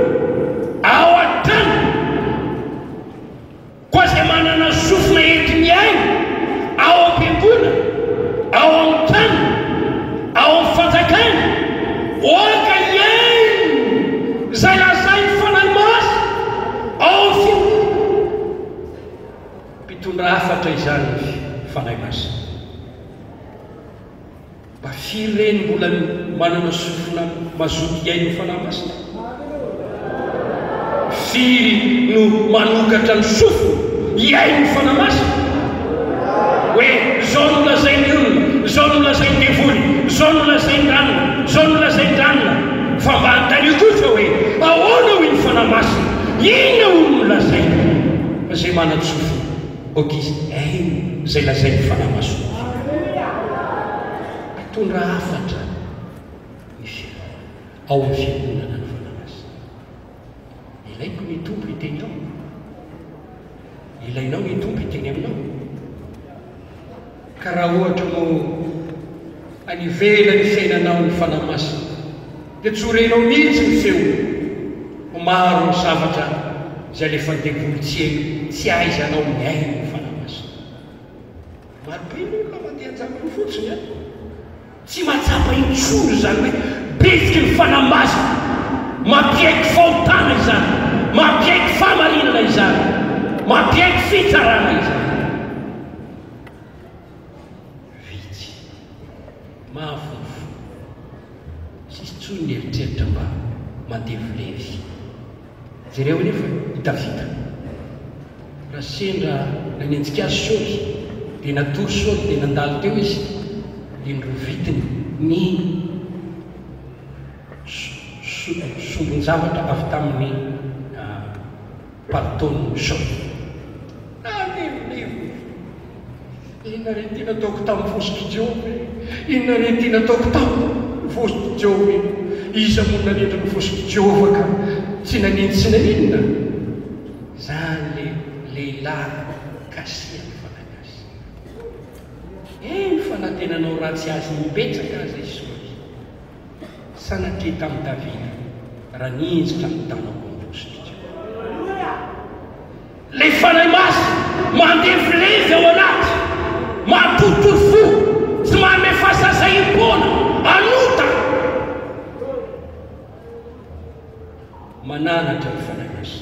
ao an-trano koa zay manana sofina entiny ainy ao am-piangonana ao amin'ny trano ao amin'ny fanjakana oka iaino zay lazay ny fanahy masina ao amin'ny fiangonana. Mpitondra hafatra izany fanahy masina. Mba firy reny mbola manana sofina mazoto iaino fanahy masina? Firy no manokatra ny sofina iaino fanahy masina? Hoe zao no lazainy olona, zao no lazainy devoly, zao no lazainy ranona, zao no lazainy ranona. Fa mba antanio kosa hoe ahoana fanamasina ina ono lazaina fa zay manatsofo okizy aino zay lazay ny fanamaso atondra hafatra ny ao amin'ny fiangonana ny fanamasina ilaiko ny tompo hiteny ao ilainao ny tompo hiteny aminao ka raha ohatra mo anivela ny fiainanao ny fanamasina dia tsorenao mihitsy ny feo maro ny zavatra zay lefa devolotsyeny tsy aizanao miaino ny fanamasina marobe ny olona mandehanjavany fotsiny a tsy matsapa intsoro zany hoe besiky ny fanamasina mampiaiky fahotana izany mampiaiky famarinana izany mampiaiky fitsarana izany vitsy mahafofo sisy tsony ny eritreritra mba mandevolevy zareo nefa hitavita raha sendra nanenjika azy saoly dia natory saoly dia nandalo teo izy dia nyrovitiny ny sombon-javatra avy tamin'ny palitony saoly levolevo inona re ty nataoko tamin'ny vosiky jehova inona re ty nataoko tamin'ny vosiky jehova iza moa nanendra ny vosiky jehova ka tsy nanentsy na inona zany le lehilahy kasia ny fanakasy ny fanatenanao ratsy azy mipetraka azy isoly sanatria tamin'ny davida raha ninjitra ny tanako ny vosiky jehova le fanay masy mandevilevy ao anaty mampotory fo tsy manome fahasasaim-pona anota mananatra ny fanay masy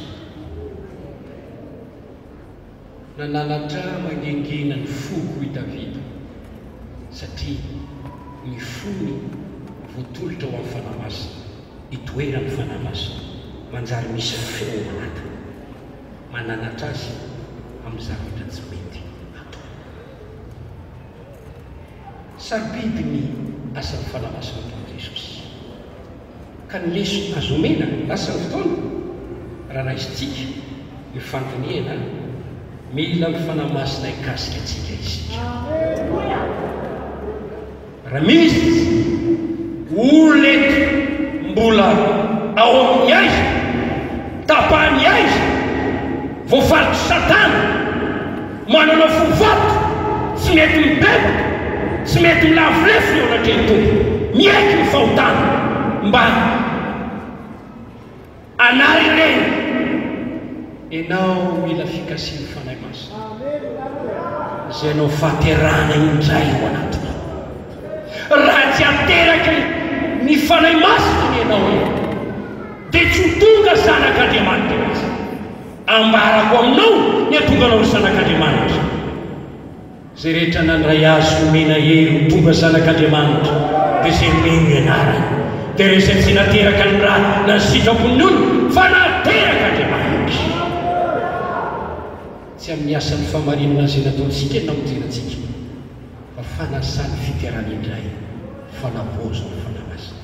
nananatra mangengena ny foko i davida satria ny fony voatolotra ho amin'ny fanamasina itoerany fanamasina manjary misy feo anatiny mananatra azy amin'ny zavatra tsy mety atao sarobidy ny asan'ny fanamasina tamin'i jesosy ka ny leso azomena lasany fotoana raha raisitsika ny fantoniana mila ny fanamasina hikasika atsika isika raha misy olo eto mbola ao amin'ny aiza tapahany aiza voafaritry satana mananao fovato tsy mety mibebaka tsy mety milavolefo ny anatreny tompo miaiky ny fahotana mba anary reny ianao mila fikasiany fanay masina zay anao fahaterana indray ao anatiny raha tsy ateraky ny fanay masina ny ianao io dia tsy ho tonga zanak'Andriamanitra izy ambarako aminao ny atonga anao ny zanak'Andriamanitra zay rehetra nandray azy homena hery ho tonga zanak'Andriamanitra dia zay meno ianarany dia resy tsy nateraka ny raha na ny sitrapon'ny olo fa nateraka Andriamanitra tsy amin'ny asan'ny famarinana zay nataontsika na mijerantsika fa fanasany fiterana indray fanavozana fanamasina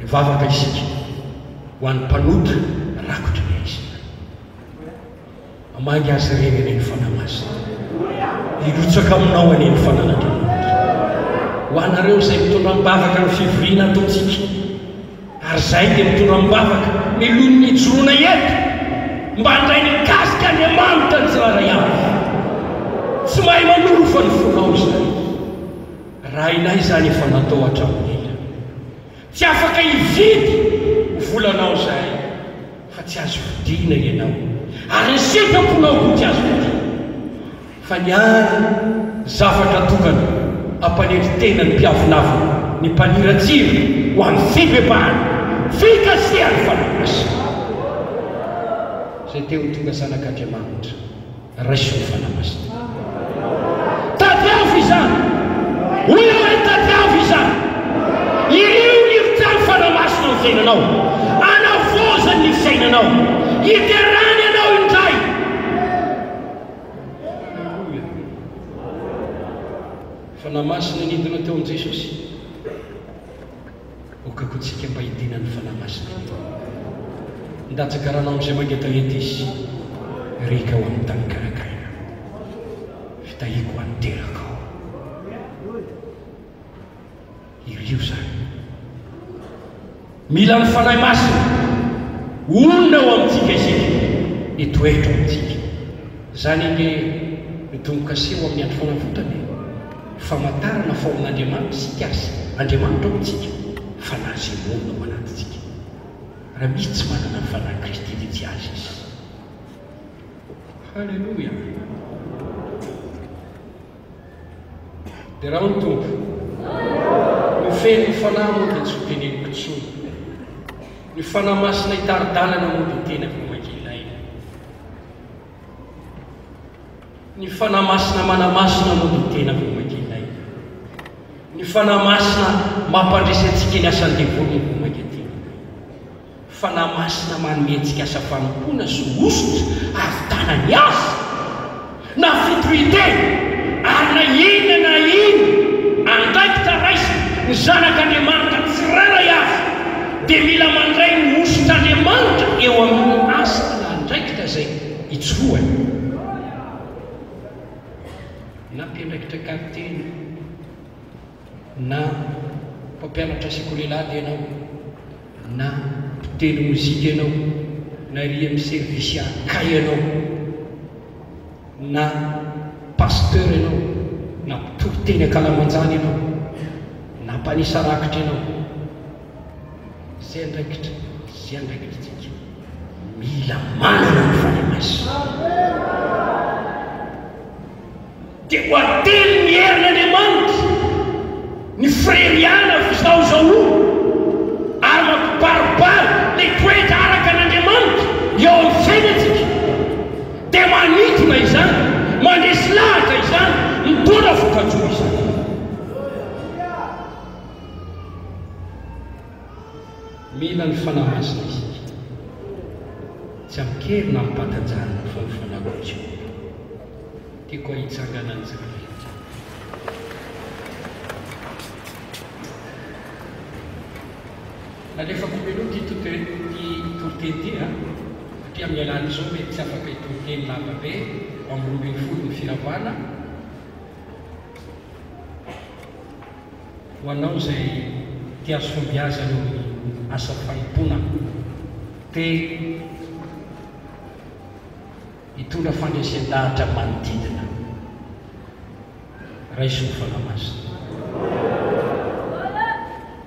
mivavaka isika ho an'ny mpanota rakotra ny aizina amangy azy reny aneny fanamasina irotsaka aminao aneny fanan'Andriamanitra ho anareo zay mitondra mibavaka ny fivoriana ataontsika ary zay dia mitondra mibavaka milony ny joroana eto mba handray ny kasika Andriamanitra ny tsiraray avy tsy mahay manova ny fonao zay raha inay zany efa natao hatramin'ila tsy afaka hividy volanao zay fa tsy azo vidina ianao ary ny sitraponao ko tsy azo vidina fa ny ary zavatra tokana ampanendry tena ny mpiavinavina ny mpaniratsiro ho amin'ny fibebahana fikasiany fanamasina zay teo tonga zanak'Andriamanitra raiso ny fanamasina tadiavy izany hoy hoe tadiavy izany ireo ny ritany fanamasina ny fiainanao anavozany ny fiainanao iterany ianao indray fanamasina nidina teo amin'i Jesosy okako tsika mba hidinany fanamasina ndatsaka rahanao amin'izay mangeta ety izy reka ho amin'ny tany karakaina fitahiko ho an'teraka ao irio zany mila mifanahy masina onona ao amintsika isika etoetra amintsika zany inge mitomboka seho amin'ny andro fanavotany famantarana faon'Andriamanitra sika azy Andriamanitra ao amintsika fanazemonina ao anatitsika raha misy tsy manana ny fanahy Kristy dia tsy azy izy. Halleluja. dia raha ny tompo ny feno ny fanahy moa dia tsy ho teneniko tsony ny fanahy masina hitaridalana moa dia tena vomakilaina ny fanahy masina manamasina moa dia tena vomakilaina ny fanahy masina mampandresantsika ny asan'ny devoly vomaketena fanahy masina manometsika asa fanompoana sy osotra ahavitana ny asa na fitohite ary na ina na ino andraikitra raisy ny zanak'Andriamanitra tsiraray avy dia mila mandray ny osotr'Andriamanitra eo amin'ny asa na andraikitra zay itsoroany na mpiandraikitra kapiteny na mpampianatra sekolelady ianao na mpiteny mozika ianao na ry amin'ny service akay ianao na pasteur ianao na mpitoro-teny akalamanjany ianao na mpanisa rakitra ianao zay andraikitra tsika mila manana ny fanahy masina dia ho ately ny herin'Andriamanitra ny freriana fizaozao ary mampibaribary le toetra araka an'Andriamanitra eo amin'ny fiainatsika dia manitona izany mandresy lahatra izany mitondra voka-tsoa izany. Mila ny fanahy masina isika tsy aminkerina mimpatanjana fa ny fanahy-kotsio tiako ahitsangana an'izany rehetra. Alefa komeloha ty toriteny ty satria amin'ny alany izao mety tsy afaka hitoriteny lava be amin'ny 20 ny firavana ho anao zay ty azo fombiazana eo asa fanompona dia hitondra fandresen-dahatra manodidina raisy ny fanahy masina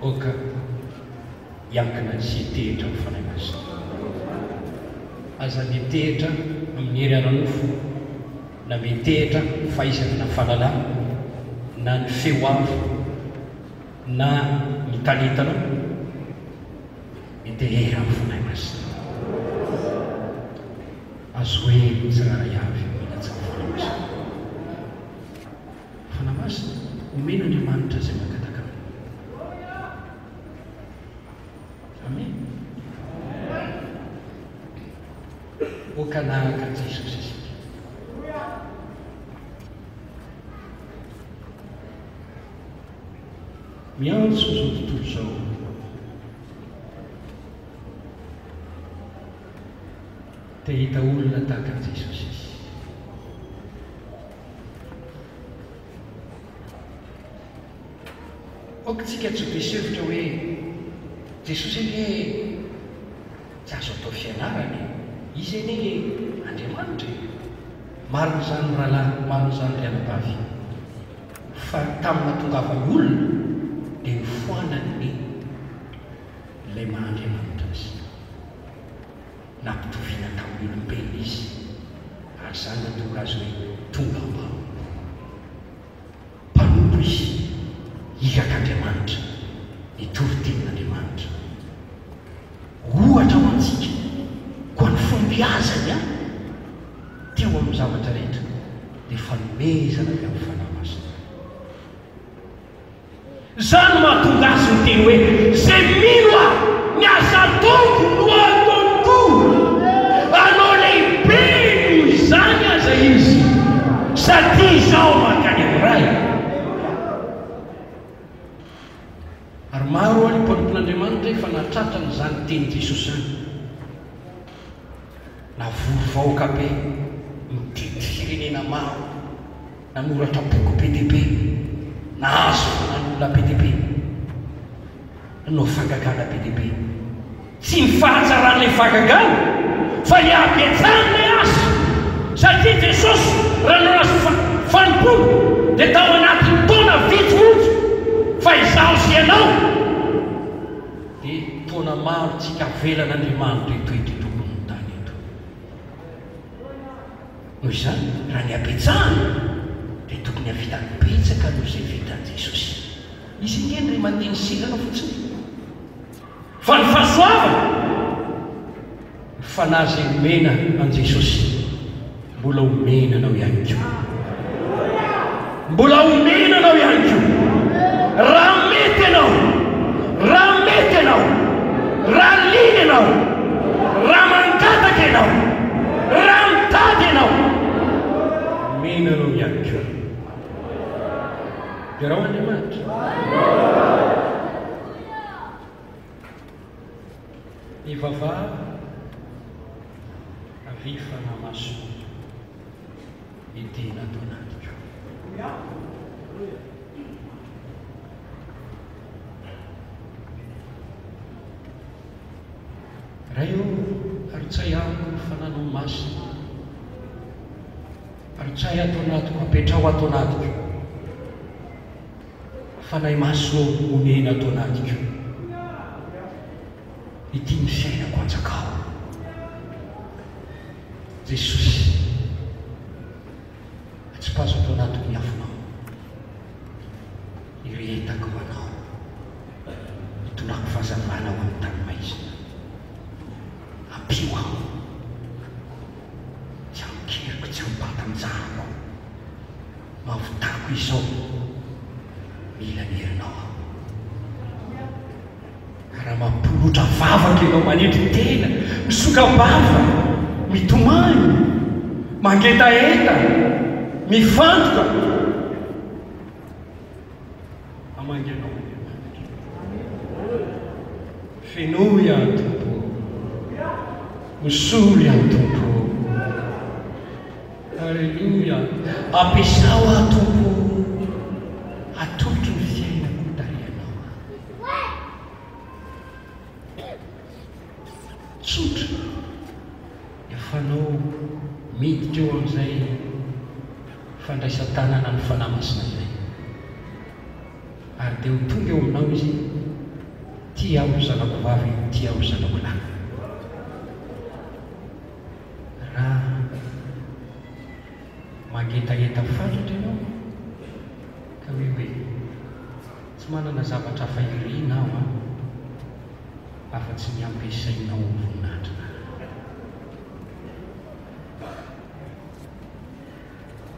oka hiankina sy hitehitra ny fanahy masina aza mitehitra amin'ny hery ara-nofo na mitehitra fahaizana na fahalalana na ny feo avy na ny talentanao mitehera amin'ny fanahy masina azo hoe tsiraray avy mila tsy fanahy masina. Fanahy masina omena Andriamanitra zay mangataka amen. Oka nahaka Jesosy isika miantso zao tontolo zao dia hita olona tahaka Jesosy izy oka tsika tsy besevitra hoe Jesosy enge tsy azo atao fianarany izy eny Andriamanitra marina zany rahalahy marina zany ry anabavy fa tamin'ny nahatongavany olona dia nifoanany ilay maha-Andriamanitra azy nampitoviana tamin'ny olombelona izy ary zany natonga azy hoe tonga ambao mpanompo izy hirak'Andriamanitra nitory-tenin'Andriamanitra ohatra ho antsika koa ny fombiazany a teo amin'ny zavatra rehetra dia fanomezana avy amin'ny fanahy masina zany mahatonga azy ny teny hoe zay mino a ny asa ataoko no ataoko anao lehibe noho izany aza izy sady izao mankany amin'ny ray ary maro any mpanompon'Andriamanitra efa natratrany zany teny Jesosy zany navory vahoaka be mitety firenena maro nanoratra boky PDB nahazo nanolona PDB no fagagana PDB tsy mifahatsarany fagagana fa hiampetsany le azo satria Jesosy raha nahazo fanompolo dia tao anatin'ny taona vitsivitsy fa izaho sy ianao dia taona maro tsika velan'Andriamanitra etoeto tompony tany eto noho izany raha ny apetsahana dia tokony havitany petsaka noho izay vitan'i Jesosy izy indray mandiny silana fotsiny fa ny fahasoavana fanazy omena an Jesosy mbola omenanao ihany koa mbola omenanao ihany koa raha mety ianao raha liny ianao raha mangataka ianao raha mitady ianao omenanao ihany koa dia raha Andriamanitra ny vavah avifa na maso idina ato anatiko raha io arotsay amiko ny fananao masina arotsay ato anatiko apetrao ato anatiko fanay maso omena ato anatiko ity misainako anjakao Jesosy tsy pazo ato anatiko ny afonao iretako anao itonako fahazavana ao amin'ny tany maizina ampio aho tsy amkeriko tsy ampata aminjarako mavotako izao mila nyherinao aho raha mampolotra vavaka ianao manindry tena misokam-bava mitomany mangetaeta mifantoka amanganao fenoy any tompo misory any tompo alleluia ampiasao any tompo atolotro ny fiainako tarianao tsotra efanao miditra eo amin'izay fandraisan-tanana ny fanahy masina izay ary dia ho tonga eo aminao izy tia aho zanako vavy tia aho zanako lahy raha mangetaeta fantatra ianao ka hoe tsy manana zavatra fahirina aho afa-tsy miampiasainao voninahitra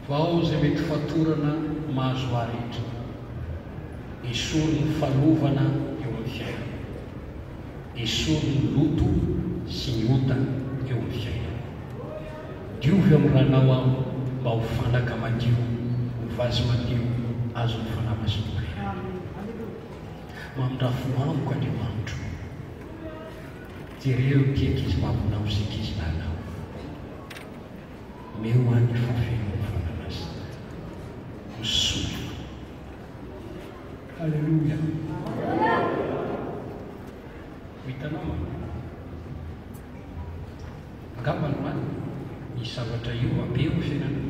vao izay mety fatorana mahazo arehetra esory ny falovana eo amin'ny fiaina esory ny loto sy ny ota eo amin'ny fiaina diovy amin'ny ranao aho mba ho fanaka madio ho vazy madio azo ny fanahy masina mamindrafo amiko Andriamanitra jereo ty ankizy mavonao sy ankizy lahinao meo any fafeno fanahy masina misory alleluia hitanao angambany many misy zavatra io ampeo ny fiainana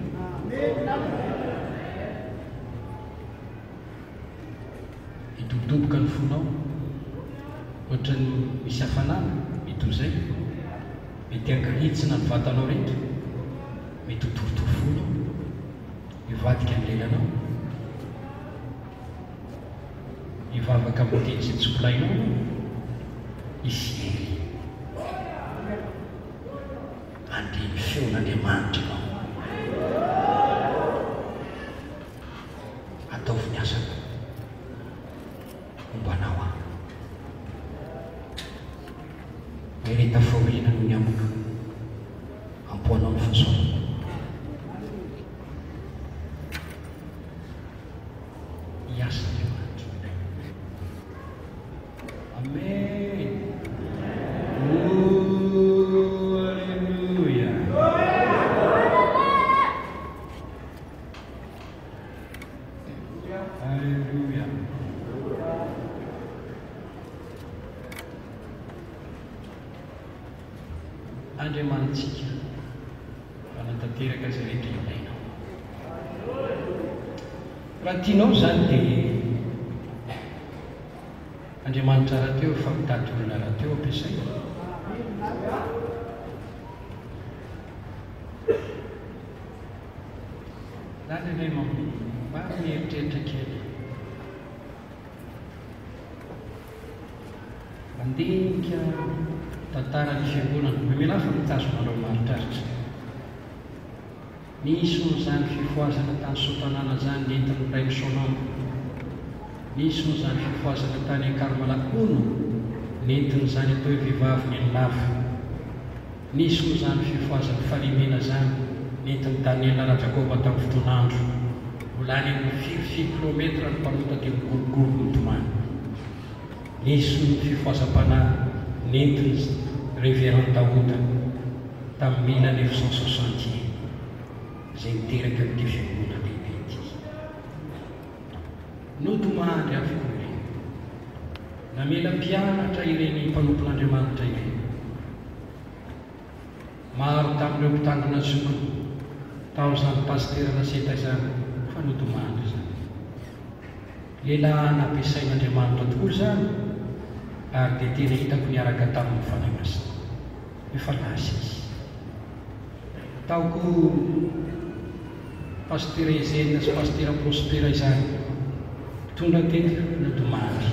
hidobodoboka ny fonao ohatra ny misy hafanana mitozay mety angiritsina ny vatanao rehetra mety hotorotofona mivadika ny lelanao mivavaka amin'ny teny izay tsokolainao isy hery andreny feon'Andriamanitra ianao ataovy ny asana mombanao aho mereta fahoriana noho ny amiko ampoanao ny fahasoavana iasa Andriamanitra amen alleluia andriamanitsika fanatanteraka zay rehetra ilaina. Raha tianao zany dia andriamanitra raha teo famitady olona raha teo ampiasaina. Zany ilay mba mieritreritra kely mandinika tantarany fiangonana mamela fa mitazonareo maritraritra. Nisy n'izany fifoazana tany Sotanana zany nentin'ny ray Misonambo. Nisy n'izany fifoazana tany Ankarmalakono nentin'izany atao hoe vehivavy Nenilava. Nisy n'izany fifoazana Falimena zany nentin'ny Daniela Rajakoba tamin'ny fotoan'andro. Volany amin'ny 4 kilometra ny mpanota dia migorogoro mitomany. Nisy ny fifoazam-panahy nentin'ny Révérend Daouda tamin'ny 1961 izay niteraka amin'ity fiangonana lehibe ity. Nodomandry avokoa ireny. Namela mpianatra ireny mpanompon'Andriamanitra ireny. Maro tamin'ireo mpitandrina zokiny tao izany pastera Raseta izany fa nodomandry izany. Lehilahy nampiasain'Andriamanitra tokoa izany ary dia tena hitako niaraka tamin'ny fanahy masina. Efa lasa izy. Taoko pastera Ezenina sy pastera Prospera izany tonga tetika nodomandry.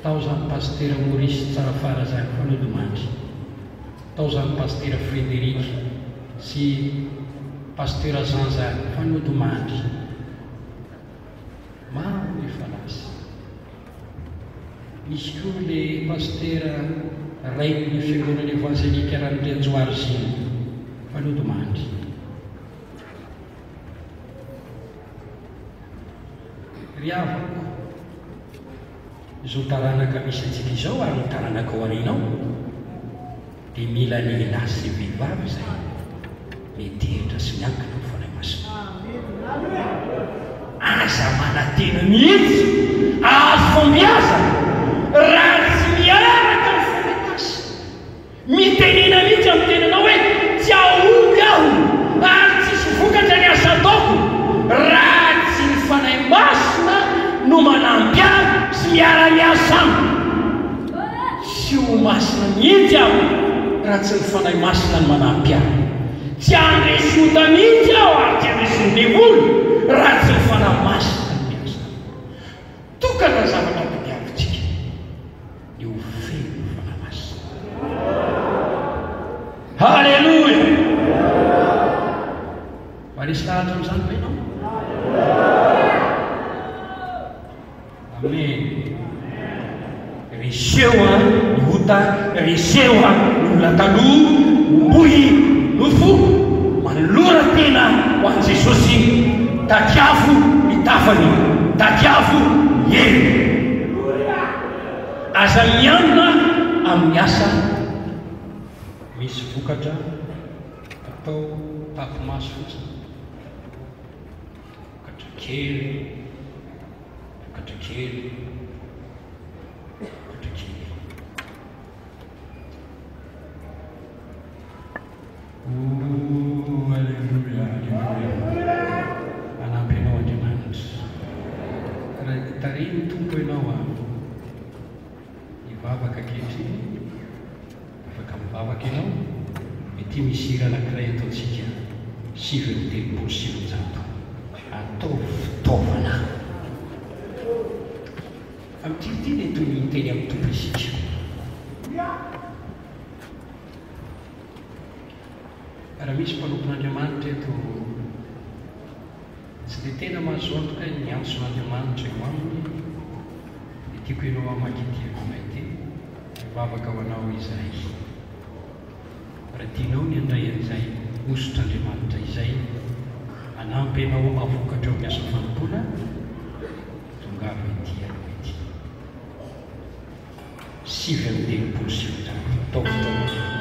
Tao izany pastera Maurice Tsarafara izany fa nodomandry. Tao izany pastera Frédéric sy pastera Jean izany fa nodomandry. Maro efa lasa. Misy koa ilay pastera raiky ny fiangonana evangelika Ranondrianjoariziny fa nodomandry. Ry havako, izao taranaka misy antsika izao ary ny taranaka ao arinao dia mila lehilahy sy vehivavy izay mihteritra sy miankina amin'ny fanahy masina. Aza manantena mihitsy, azo fombiaza raha tsy miaraka amin'ny fanahy masina. Mitenena mihitsy amin'ny tenanao hoe tsy ahogy aho ary tsisy vokatra ny asa ataoko raha tsy ny fanahy masina no manampy ahy sy miara-miasa amiko. Tsy ho masina mihitsy aho raha tsy ny fanahy masina no manampy ahy. Tsy andresota mihitsy aho ary tsy andresony devoly raha tsy ny fanahy masina no miasa. Tokana zavatra todiavitsika eo feno ny fanahy masina. Halleluja! Manisy lahatra amin'izany ve ianao? Amen. Reseo ny ota, reseo ny olona taloha, omboy nofo, manolora tena ho an'i Jesosy. Tadiavo ny tafany, tadiavo ny hery. Aza mianina amin'ny asa misy vokatra atao tapimaso fotsiny. Vokatra kely, vokatra kely, vokatra kely. Alleluia, alleluia. Anampy ianao Andriamanitra. Raha tariny tompo ianao hivavaka ankehitriny, afaka mivavaka ianao, mety misy hira anankiray ataontsika 7:700 atao fitaovana. Amin'ity dia toy ny teny amin'ny tompo isika. Raha misy mpanompon'Andriamanitra eto tsy dia tena mahazo antoka ny antson'Andriamanitra eo aminy, dia tiako ianao hamaky ity aminay ity, mivavaka ho anao izay. Raha tianao ny andray an'izay osotr'Andriamanitra izay hanampy ianao mahavoakatra eo amin'ny asa fanompona, tongava ity aloha ity 7:700 atao fitaovana.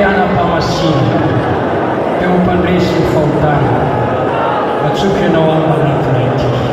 anam-pamasinana teo ampandresy ny fahotana atsoky ianao amin'ny anatina ity.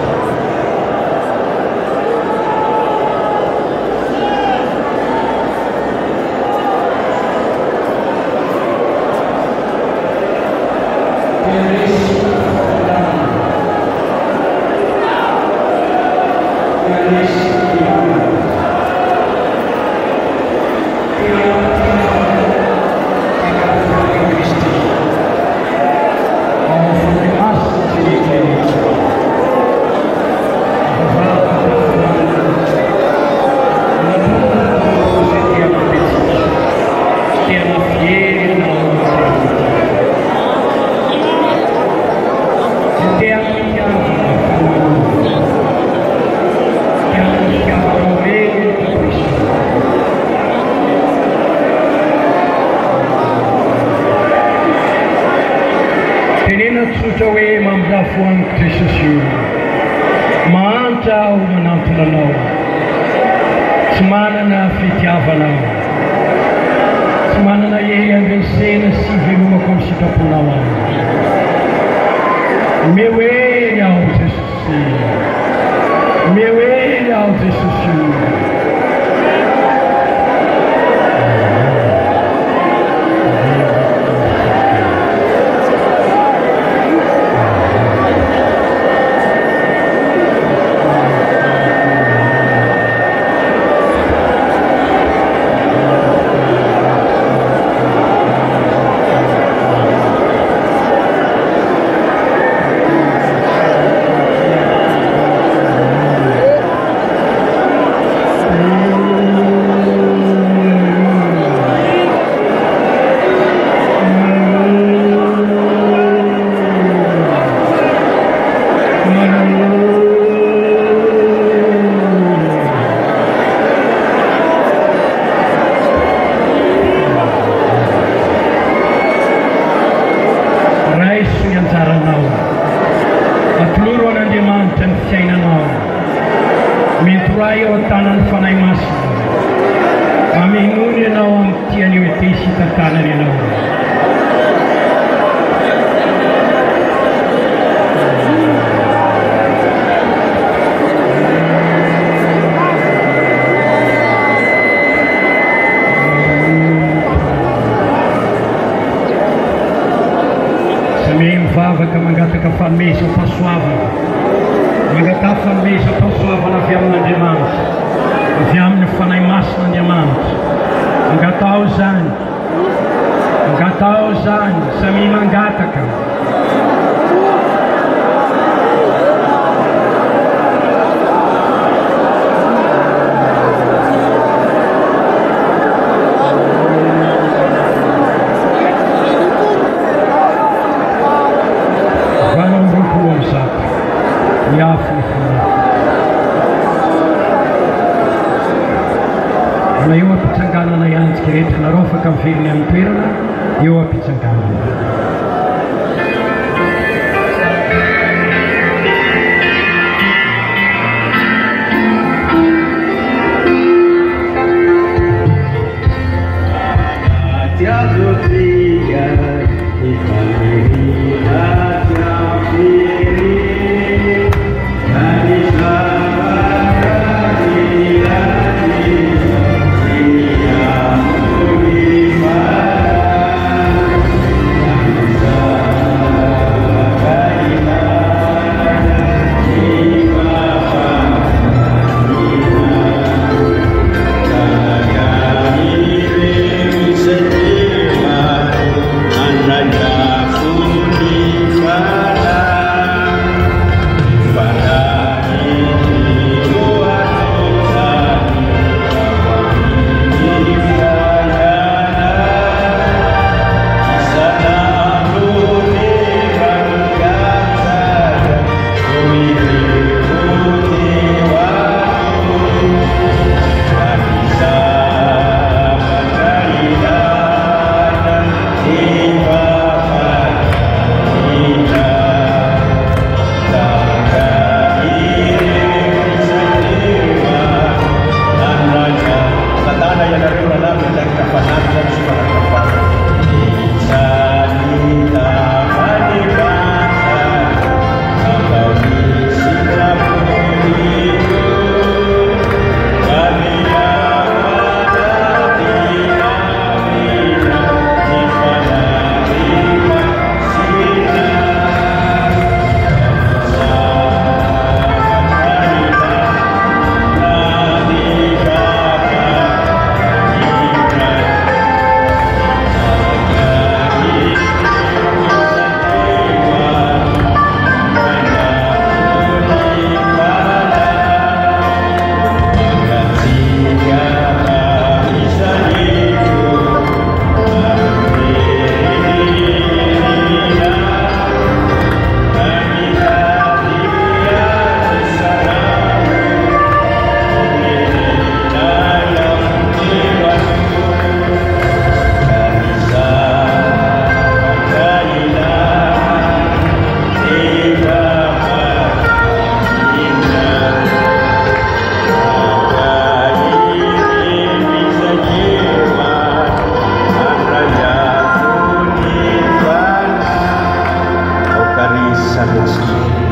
Saint-Esprit.